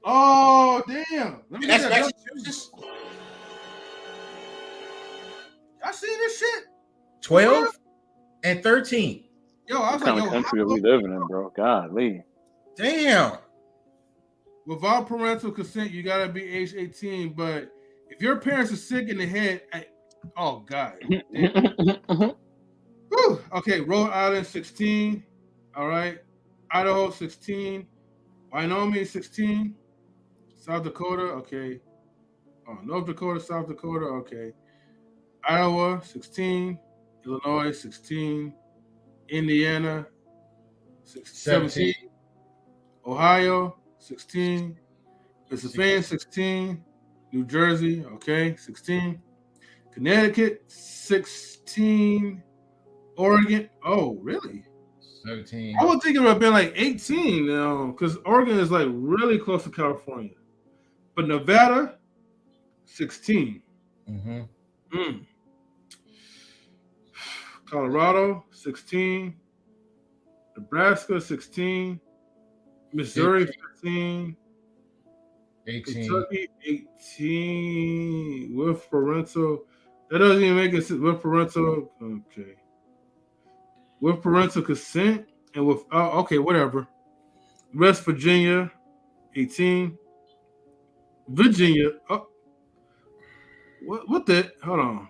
Oh damn! That's Massachusetts. I seen this shit. 12 and 13. Yo, I was what kind of country are we living in, bro? Golly. Damn. Without parental consent, you gotta be age 18. But if your parents are sick in the head, oh god. Okay, Rhode Island 16. All right, Idaho 16. Wyoming 16. South Dakota, okay. Oh, North Dakota, South Dakota, okay. Iowa 16. Illinois 16. Indiana 17. Ohio 16. Pennsylvania 16. New Jersey, okay, 16. Connecticut 16. Oregon, oh really? 17. I would think it would have been like 18 now, because Oregon is like really close to California. But Nevada, 16. Colorado 16, Nebraska 16, Missouri 15, 18. Kentucky 18 with parental. That doesn't even make it with parental. Okay. With parental consent and with okay, whatever. West Virginia 18. Virginia. Oh, what the? Hold on.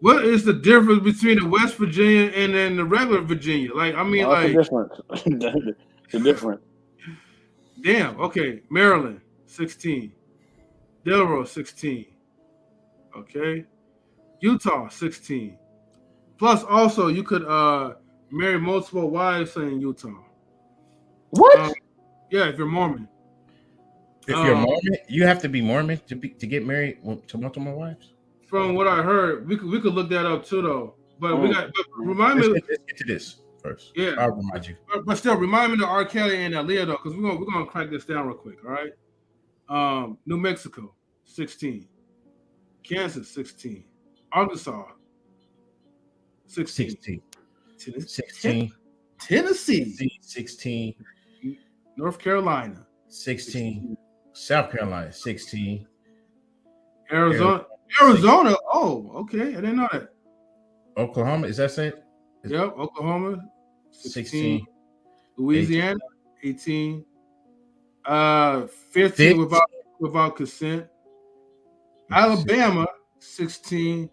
What is the difference between the West Virginia and then the regular Virginia? Like, I mean, What's the like, difference? the difference. damn. Okay, Maryland 16, Delaware 16. Okay, Utah 16. Plus, also you could marry multiple wives in Utah. What? Yeah, if you're Mormon. If you're Mormon, you have to be Mormon to get married to multiple wives. From what I heard, we could look that up too, though. But we got. But remind Let's me. get to this first. Yeah, I'll remind you. but still, remind me to R. Kelly and Aaliyah though, because we're gonna crack this down real quick. All right. New Mexico 16, Kansas 16, Arkansas 16, 16, Tennessee 16, North Carolina 16, South Carolina 16, Arizona. Oh, okay, I didn't know that. Oklahoma, is that it? Yep, Oklahoma 16, Louisiana 18, 15 without consent. Alabama 16,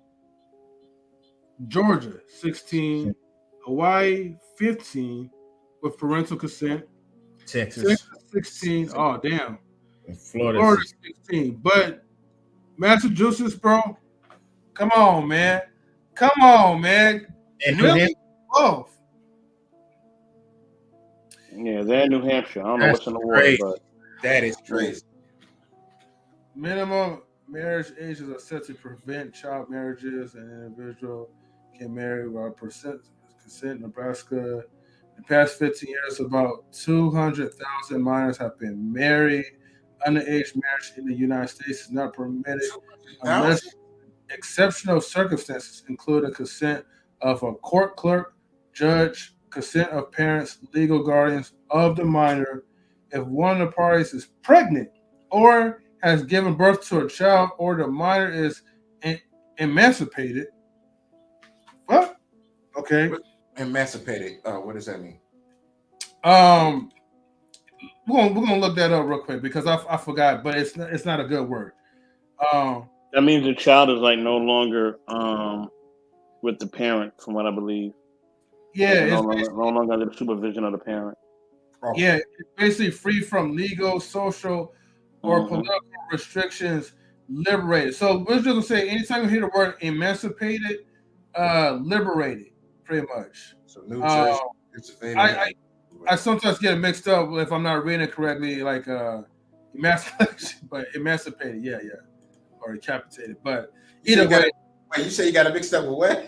Georgia 16, Hawaii 15 with parental consent. Texas 16. Oh damn. and Florida 16. But Massachusetts, bro. Come on, man. and Really? Oh. Yeah, they're in New Hampshire. I don't know what's in the water, but that is crazy. Minimum marriage ages are set to prevent child marriages, and an individual can marry without consent. Nebraska. In the past 15 years, about 200,000 minors have been married. Underage marriage in the United States is not permitted unless exceptional circumstances, including consent of a court clerk, judge, consent of parents, legal guardians of the minor. If one of the parties is pregnant or has given birth to a child, or the minor is emancipated. What? Okay. Emancipated. What does that mean? We're gonna look that up real quick because I forgot, but it's not a good word. That means the child is like no longer with the parent, from what I believe. Yeah, no longer under the supervision of the parent. Yeah, it's basically free from legal, social, or political restrictions, liberated. So we're just gonna say anytime you hear the word emancipated, liberated, pretty much. So New Jersey, Pennsylvania. I sometimes get it mixed up if I'm not reading it correctly, like emasculation, but emancipated, yeah, or decapitated. But either way, wait, you say you got it mixed up with what?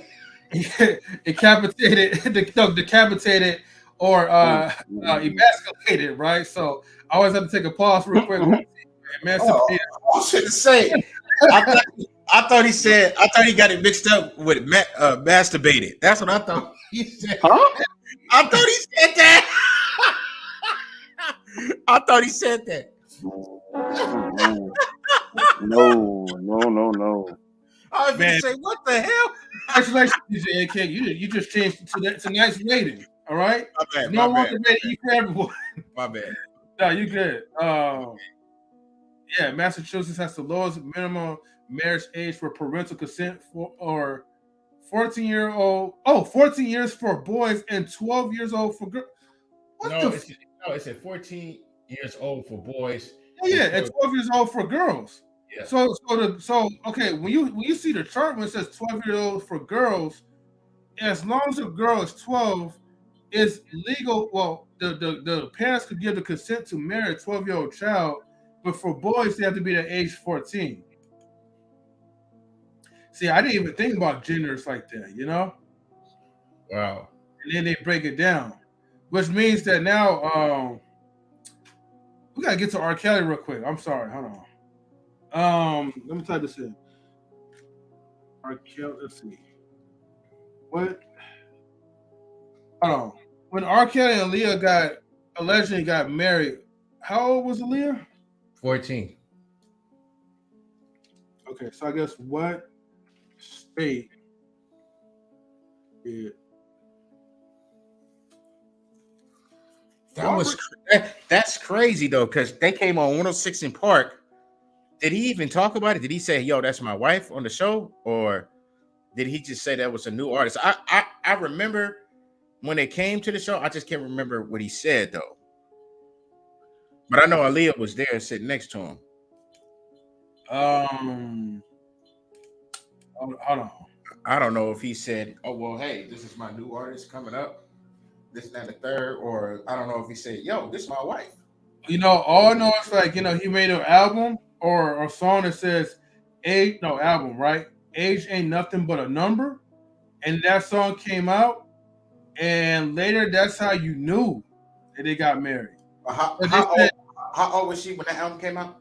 decapitated, or emasculated, right? So I always have to take a pause real quick. Emancipated. Oh, shit to say. I thought he said. I thought he got it mixed up with masturbated. That's what I thought he said. Huh? I thought he said that. I thought he said that. No. I was going to say, what the hell? Congratulations, DJ AK. You just changed to tonight's rating. All right. My bad. No longer rating for everyone. My bad. No, you good. Yeah, Massachusetts has the lowest minimum marriage age for parental consent or 14 years for boys and 12 years old for girls. It's at 14 years old for boys. Oh yeah, and 12 years old for girls. Yeah. So okay, when you see the chart when it says 12 years old for girls, as long as a girl is 12, it's legal. Well, the parents could give the consent to marry a 12-year-old child, but for boys they have to be the age 14. See, I didn't even think about genders like that, you know? Wow. And then they break it down, which means that now we gotta get to R. Kelly real quick. I'm sorry, hold on. Let me type this in. R. Kelly, let's see. What? Hold on. When R. Kelly and Aaliyah allegedly got married, how old was Aaliyah? 14. Okay, so I guess what state did That's crazy though, because they came on 106 in Park. Did he even talk about it? Did he say, "Yo, that's my wife" on the show, or did he just say that was a new artist? I remember when they came to the show. I just can't remember what he said though. But I know Aaliyah was there sitting next to him. hold on. I don't know if he said, "Oh well, hey, this is my new artist coming up, this and that, the third," or I don't know if he said, "Yo, this is my wife." All I know is like, he made an album or a song that says album, right? Age ain't nothing but a number. And that song came out, and later that's how you knew that they got married. How old was she when that album came out?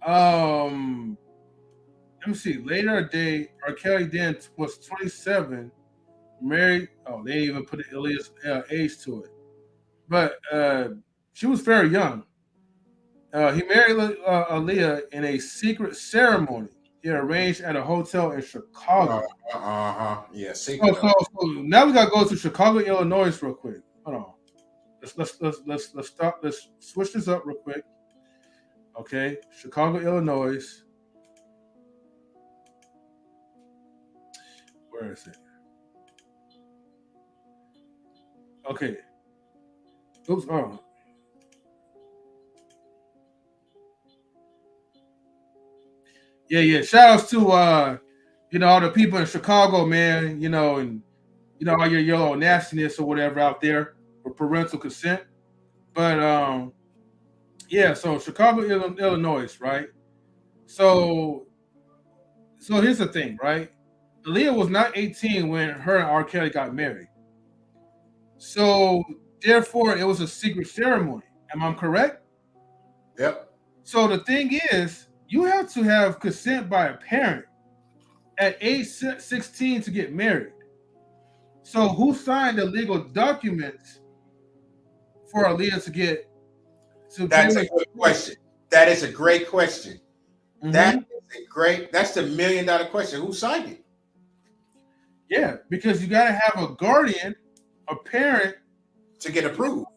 Let me see. Later a day, R. Kelly then was 27, married. Oh, they didn't even put Aaliyah's age to it. But she was very young. He married Aaliyah in a secret ceremony he arranged at a hotel in Chicago. Yeah, secret. So now we gotta go to Chicago, Illinois, real quick. Hold on. Let's stop. Let's switch this up real quick. Okay, Chicago, Illinois. Where is it? Okay. Oops. Oh. Yeah. Shout outs to all the people in Chicago, man. And all your yellow nastiness or whatever out there with parental consent. But so Chicago, Illinois, right? So here's the thing, right? Aaliyah was not 18 when her and R. Kelly got married. So therefore, it was a secret ceremony. Am I correct? Yep. So the thing is, you have to have consent by a parent at age 16 to get married. So who signed the legal documents for Aaliyah to get to? That's a good question. That is a great question. Mm-hmm. That's the $1 million question. Who signed it? Yeah, because you got to have a guardian, a parent, to get approved.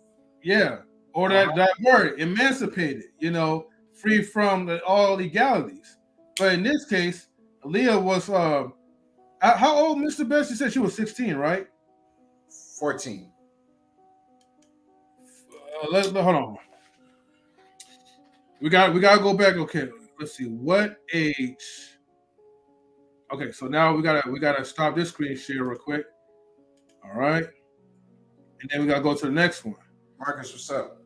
Yeah, or that word, emancipated, free from all legalities. But in this case, Aaliyah was how old, Mr. Best? You said she was 16, right? 14. Hold on. We got to go back. Okay, let's see. What age? Okay, so now we gotta stop this screen share real quick. All right, and then we gotta go to the next one. Marcus, what's up?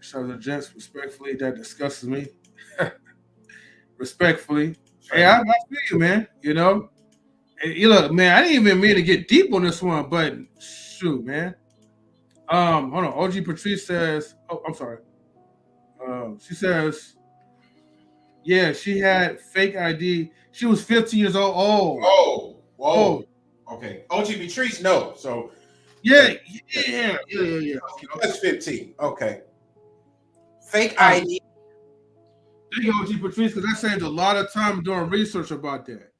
So the gents, respectfully, that disgusts me. Respectfully, hey, I feel you, man. Hey, look, man, I didn't even mean to get deep on this one, but shoot, man. Hold on. OG Patrice says, oh, I'm sorry. She says, yeah, she had fake ID. She was 15 years old. Oh, whoa. Okay. OG Patrice, no. So yeah. That's 15. Okay. Fake ID. Thank you, OG Patrice, because I saved a lot of time doing research about that.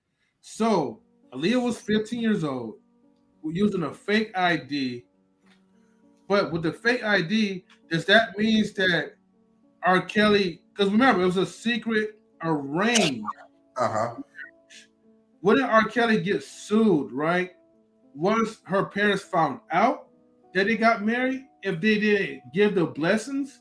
So Aaliyah was 15 years old, using a fake ID. But with the fake ID, does that mean that R. Kelly, because remember, it was a secret arranged. Wouldn't R. Kelly get sued, right? Once her parents found out that they got married, if they didn't give the blessings,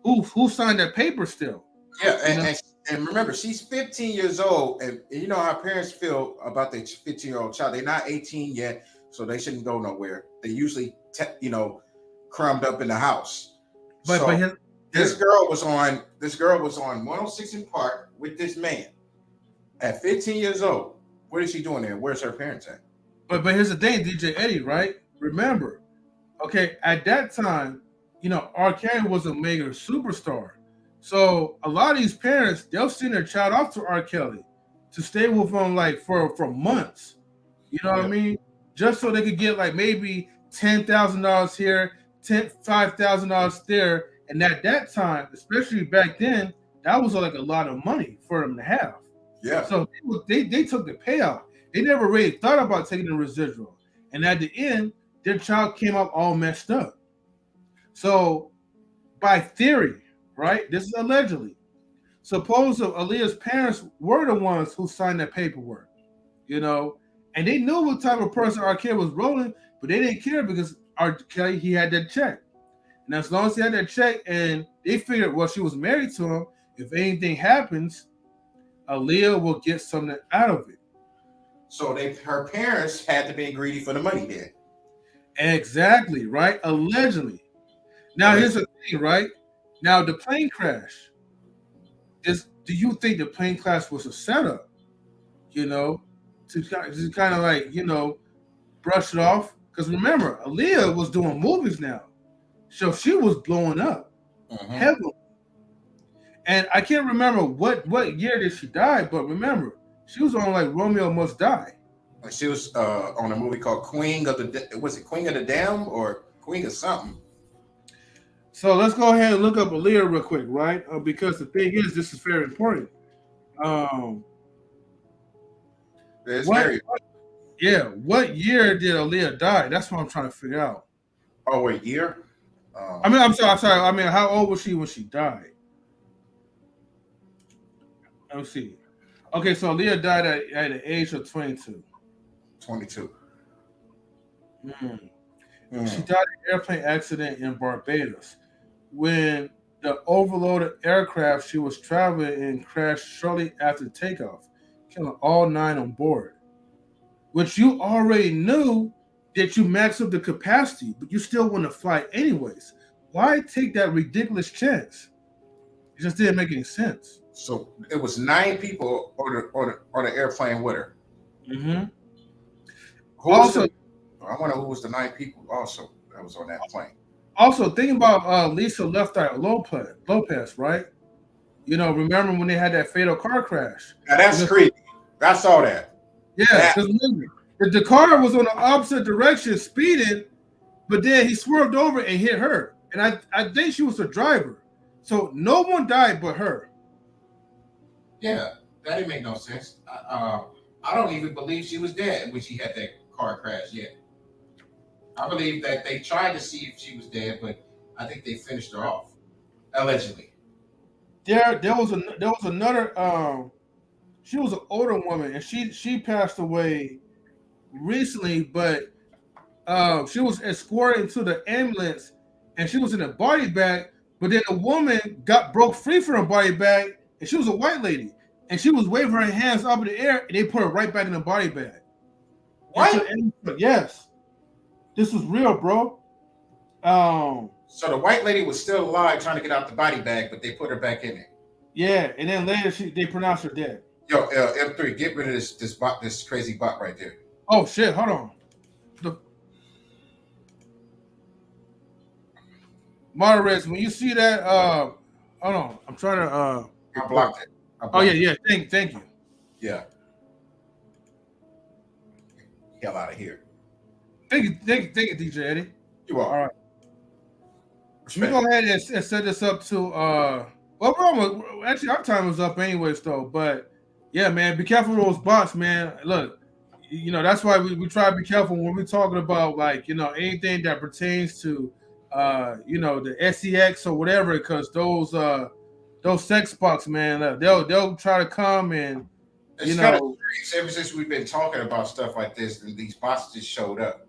who signed that paper still? Yeah, and remember, she's 15 years old, and you know how parents feel about their 15-year-old child. They're not 18 yet, so they shouldn't go nowhere. They usually, crumbed up in the house. This girl was on 106 in Park with this man at 15 years old. What is she doing there? Where's her parents at? But here's the thing, DJ Eddie, right? Remember, okay, at that time, R. Kelly was a mega superstar. So a lot of these parents, they'll send their child off to R. Kelly to stay with him like for months. You know what I mean? Just so they could get like maybe $10,000 here, $5,000 there. And at that time, especially back then, that was like a lot of money for them to have. Yeah. So they took the payout. They never really thought about taking the residual. And at the end, their child came up all messed up. So by theory, right? This is allegedly. Suppose Aaliyah's parents were the ones who signed that paperwork, you know, and they knew what type of person R. Kelly was rolling, but they didn't care because R. Kelly, he had that check. And as long as he had that check and they figured, well, she was married to him, if anything happens, Aaliyah will get something out of it. So her parents had to be greedy for the money then. Exactly, right? Allegedly. Now, here's the thing, right? Now, the plane crash. Do you think the plane crash was a setup? You know, to kind of like, you know, brush it off? Because remember, Aaliyah was doing movies now. So she was blowing up heavily. And I can't remember what year did she die, but remember, she was on like Romeo Must Die. She was on a movie called Queen of the Dam or Queen of something? So let's go ahead and look up Aaliyah real quick, right? Because the thing is, this is very important. What year did Aaliyah die? That's what I'm trying to figure out. Oh, what year? I'm sorry. I mean, how old was she when she died? Let me see. Okay, so Aaliyah died at the age of 22. 22. She died in an airplane accident in Barbados when the overloaded aircraft she was traveling in crashed shortly after takeoff, killing all 9 on board. Which you already knew that you maxed up the capacity, but you still want to fly anyways. Why take that ridiculous chance? It just didn't make any sense. So it was 9 people on the airplane with her. I wonder who was the 9 people also that was on that plane. Also, think about Lisa Left Eye Lopez, right? You know, remember when they had that fatal car crash? Now that's creepy. I saw that. Yeah, because the car was on the opposite direction, speeding, but then he swerved over and hit her. And I think she was the driver. So no one died but her. Yeah, that didn't make no sense. I don't even believe she was dead when she had that car crash yet. I believe that they tried to see if she was dead, but I think they finished her off, allegedly. There was another. She was an older woman, and she passed away recently, but she was escorted to the ambulance, and she was in a body bag. But then a woman broke free from her body bag, and she was a white lady, and she was waving her hands up in the air, and they put her right back in the body bag. What? Yes. This was real, bro. So the white lady was still alive trying to get out the body bag, but they put her back in it. Yeah, and then later they pronounced her dead. Yo, M3, get rid of this crazy bot right there. Oh shit, hold on. Moderators, when you see that, hold on. I'm trying to I blocked it. Yeah. Thank you. Yeah. Hell out of here. Thank you, DJ Eddie. You are. All right. Let me go ahead and set this up to well, actually our time was up anyways though, but yeah, man, be careful with those bots, man. Look, you know, that's why we try to be careful when we're talking about like, you know, anything that pertains to you know, the SEX or whatever, because those sex bots, man, they'll try to come and it's kind of strange ever since we've been talking about stuff like this, and these bots just showed up.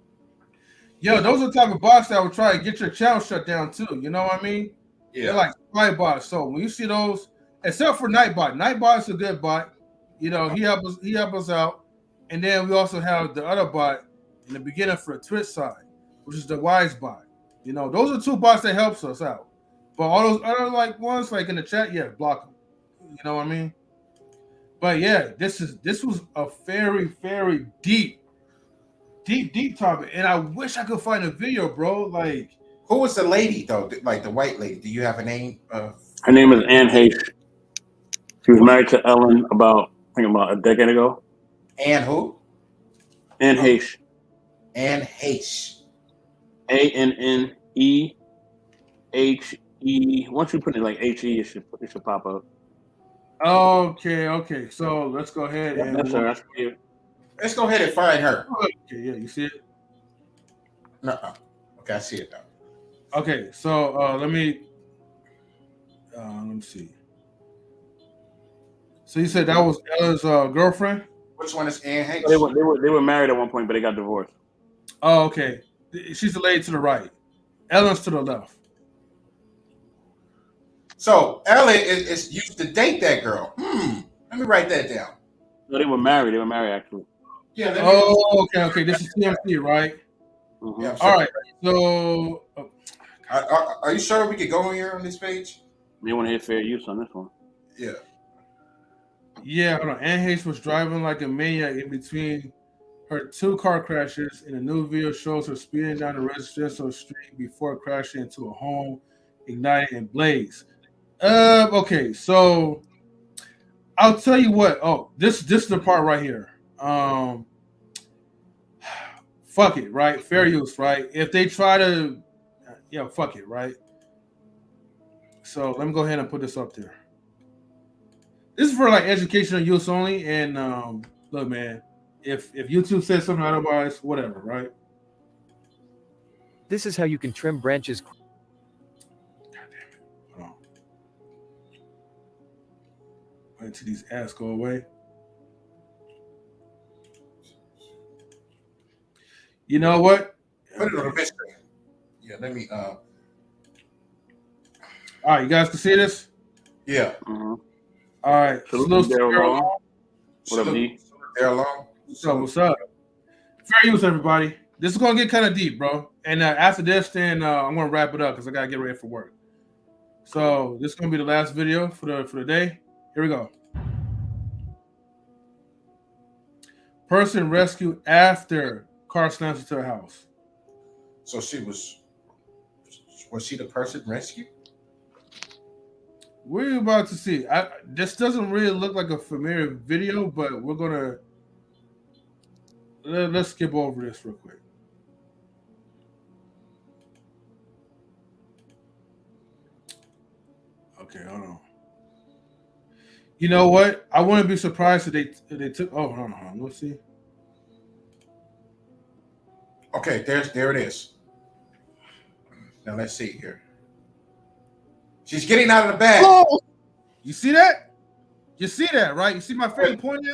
Yo, those are the type of bots that will try to get your channel shut down too. You know what I mean? Yeah. They're like spy bots. So when you see those, except for Nightbot is a good bot. You know, he help us out. And then we also have the other bot in the beginning for the Twitch side, which is the Wise bot. You know, those are 2 bots that helps us out. But all those other like ones, like in the chat, yeah, block them. You know what I mean? But yeah, this was a very, very deep topic, and I wish I could find a video, bro. Like, who was the lady though? Like the white lady? Do you have a name Her name is Anne Heche. She was married to Ellen about a decade ago. And who? Anne Heche. And Hache. ANNEHE. Once you put it like HE, it should pop up. Okay. So let's go ahead and That's her. That's you. Let's go ahead and find her. Okay, yeah, you see it? No. Okay, I see it now. Okay, so let me see. So you said that was Ella's girlfriend? Which one is Anne Hache? They were married at one point, but they got divorced. Oh, okay. She's the lady to the right. Ellen's to the left. So Ella is used to date that girl. Let me write that down. No, they were married. They were married actually. Yeah. Okay. This is TMC, right? Mm-hmm. Yeah. All right. So, are you sure we could go here on this page? They want to hit fair use on this one. Yeah. Yeah, hold on. Anne Hayes was driving like a maniac in between her two car crashes, and a new video shows her speeding down the residential street before crashing into a home, igniting and blaze. Okay, so I'll tell you what. Oh, this is the part right here. Fuck it, right? Fair use, right? If they try to, fuck it, right? So let me go ahead and put this up there. This is for like educational use only. And look, man, if YouTube says something otherwise, whatever, right? This is how you can trim branches. God damn it. Hold on. Wait until these ads go away. You know what? Put it on the big screen. Yeah, let me. All right, you guys can see this? Yeah. Mm-hmm. All right. Salute Daryl Long. What up, D? Daryl Long. What's up? Fair use, everybody. This is gonna get kind of deep, bro. And after this, then I'm gonna wrap it up because I gotta get ready for work. So this is gonna be the last video for the day. Here we go. Person rescued after car slams into her house. So was she the person rescued? We're about to see. This doesn't really look like a familiar video, but we're gonna let's skip over this real quick. Okay, hold on. You know what? I wouldn't be surprised if they took. Oh, hold on. Let's see. Okay, there it is. Now let's see here. She's getting out of the bag. Oh! You see that? You see that, right? You see my finger pointing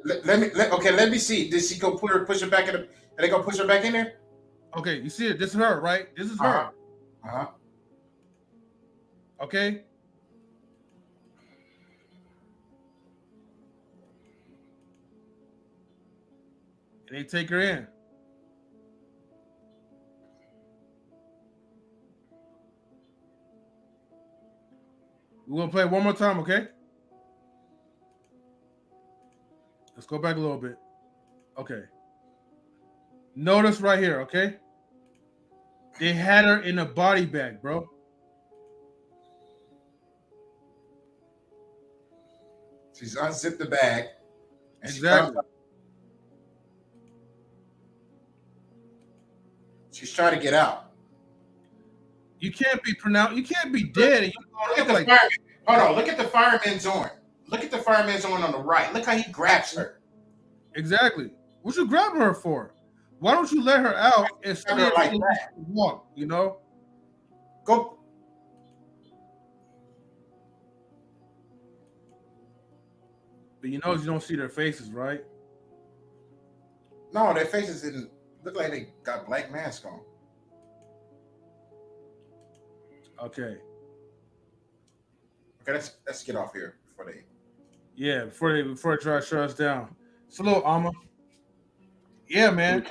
there? Let me see. Did she go push her back in? Are they gonna push her back in there? Okay, you see it. This is her, right? This is her. Okay. And they take her in. We're gonna play it one more time, okay? Let's go back a little bit. Okay. Notice right here, okay? They had her in a body bag, bro. She's unzipped the bag. Exactly. She's trying to get out. You can't be pronounced. You can't be dead. And you look at the fireman. Hold on. Look at the fireman's arm. Look at the fireman's arm on the right. Look how he grabs her. Exactly. What you grabbing her for? Why don't you let her out and stay like that? Walk, you know. Go. But you know you don't see their faces, right? No, their faces didn't look like they got black masks on. Okay. Okay, let's get off here before they. Yeah, before they try to shut us down. It's a little Alma. Yeah, man.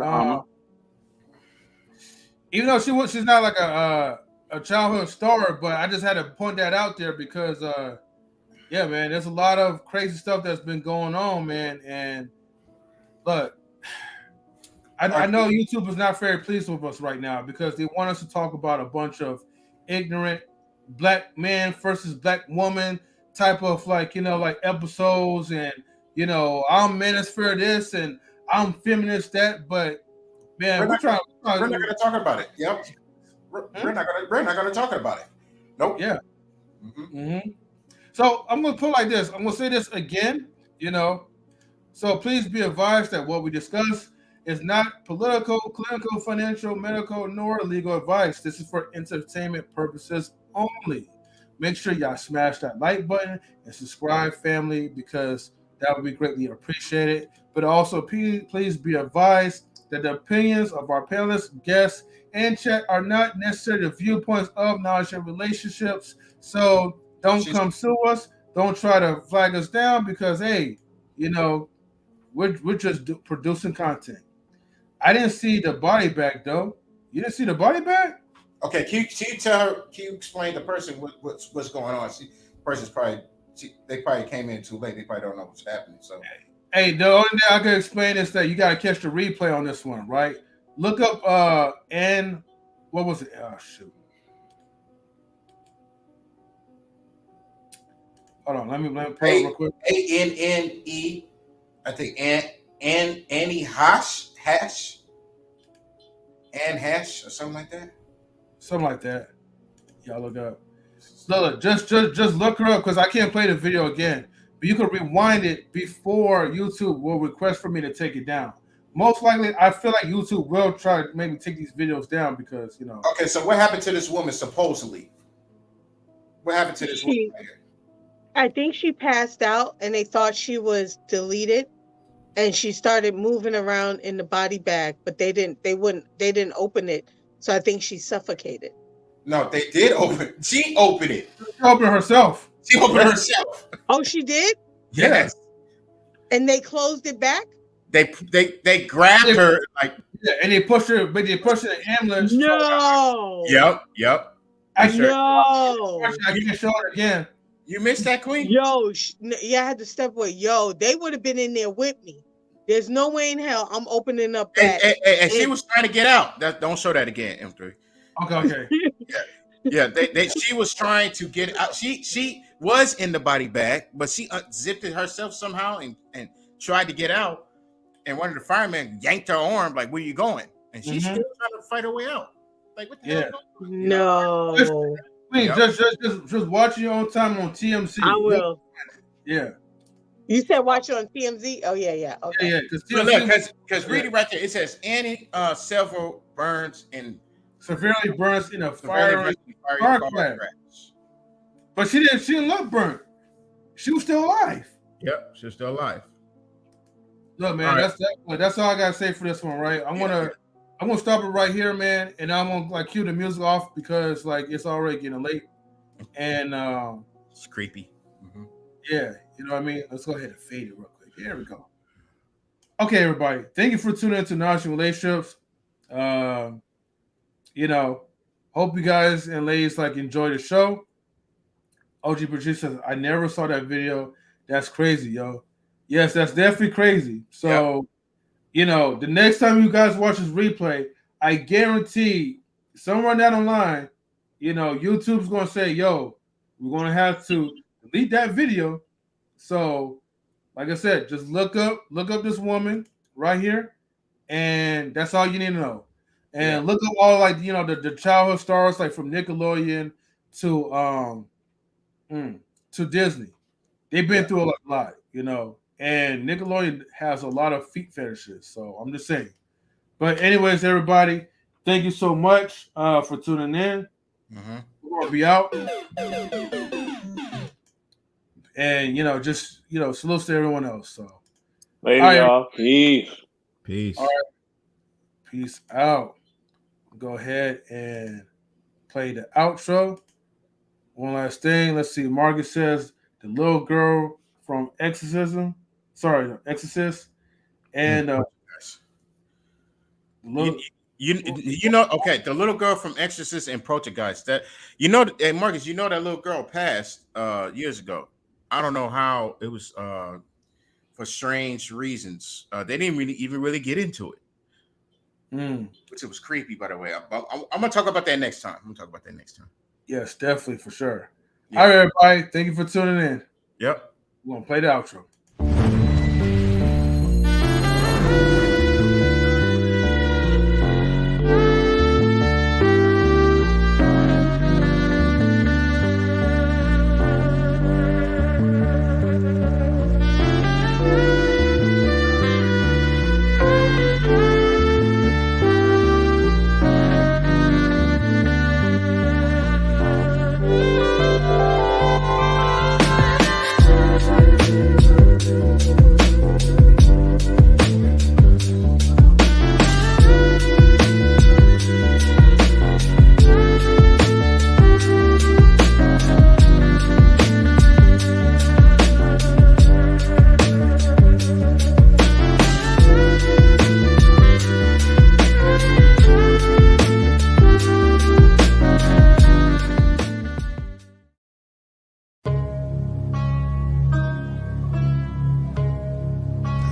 Even though she's not like a childhood star, but I just had to point that out there because yeah, man, there's a lot of crazy stuff that's been going on, man. And look, I know YouTube is not very pleased with us right now because they want us to talk about a bunch of ignorant, black man versus black woman type of like like episodes, and I'm manosphere this and I'm feminist that, but man, We're we're not trying. we're not gonna talk about it. Yep. We're not gonna talk about it. Nope. Yeah. Mm-hmm. So I'm gonna put it like this. I'm gonna say this again. So please be advised that what we discuss is not political, clinical, financial, medical, nor legal advice. This is for entertainment purposes only. Make sure y'all smash that like button and subscribe, family, because that would be greatly appreciated. But also, please be advised that the opinions of our panelists, guests, and chat are not necessarily the viewpoints of knowledge and relationships. So don't come sue us. Don't try to flag us down because, hey, we're just producing content. I didn't see the body bag though. You didn't see the body bag? Okay, can you tell her? Can you explain the person what's going on? Person's probably they probably came in too late. They probably don't know what's happening. So, hey, the only thing I can explain is that you got to catch the replay on this one, right? Look up and what was it? Oh shoot! Hold on, let me pull it real quick. ANNE, I think Annie hash or something like that. Something like that. Y'all look up. Look, just look her up because I can't play the video again. But you can rewind it before YouTube will request for me to take it down. Most likely, I feel like YouTube will try to maybe take these videos down because Okay, so what happened to this woman supposedly? What happened to this woman? I think she passed out and they thought she was deleted, and she started moving around in the body bag, but they didn't open it. So I think she suffocated. No, they did open. She opened it. She opened herself. She opened herself. Oh, she did? Yes. And they closed it back? They grabbed her like and they pushed her, but they pushed her in the ambulance. No. Yep. I can't show it again. You missed that, Queen? Yo, I had to step away. Yo, they would have been in there with me. There's no way in hell I'm opening up that. And she was trying to get out. Don't show that again, M3. Okay. Yeah. She was trying to get out. She was in the body bag, but she unzipped it herself somehow and tried to get out. And one of the firemen yanked her arm, like, "Where you going?" And she's still trying to fight her way out. Like, what the hell? No. Please, just watch your own time on TMZ. I will. Yeah. You said watch it on TMZ? Oh yeah. Okay. Yeah. Because reading right there, it says Annie several burns and severely burns in a fire car crash. But she didn't look burnt. She was still alive. Yep, she's still alive. Look, man, that's all I gotta say for this one, right? I'm gonna stop it right here, man, and I'm gonna cue the music off because it's already getting late, and it's creepy. Mm-hmm. Yeah, you know what I mean. Let's go ahead and fade it real quick. There we go. Okay, everybody, thank you for tuning into Knowledge and Relationships. Hope you guys and ladies enjoy the show. OG producer, I never saw that video. That's crazy, yo. Yes, that's definitely crazy. So, the next time you guys watch this replay, I guarantee somewhere down the line, YouTube's going to say, yo, we're going to have to delete that video. So, like I said, just look up this woman right here, and that's all you need to know. And look up all the childhood stars from Nickelodeon to Disney. They've been through a lot, and Nickelodeon has a lot of feet fetishes. So I'm just saying. But anyways, everybody, thank you so much for tuning in. Mm-hmm. We're gonna be out, and just salute to everyone else. So, later, y'all. Peace. All right, peace out. Go ahead and play the outro. One last thing. Let's see. Margaret says the little girl from Exorcist, and the little girl from Exorcist and Poltergeist. That and Marcus, that little girl passed years ago. I don't know how. It was for strange reasons. They didn't even really get into it. Which it was creepy, by the way. I'm gonna talk about that next time. Yes, definitely for sure. Yeah. All right, everybody. Thank you for tuning in. Yep. We're gonna play the outro.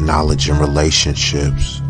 Knowledge and relationships.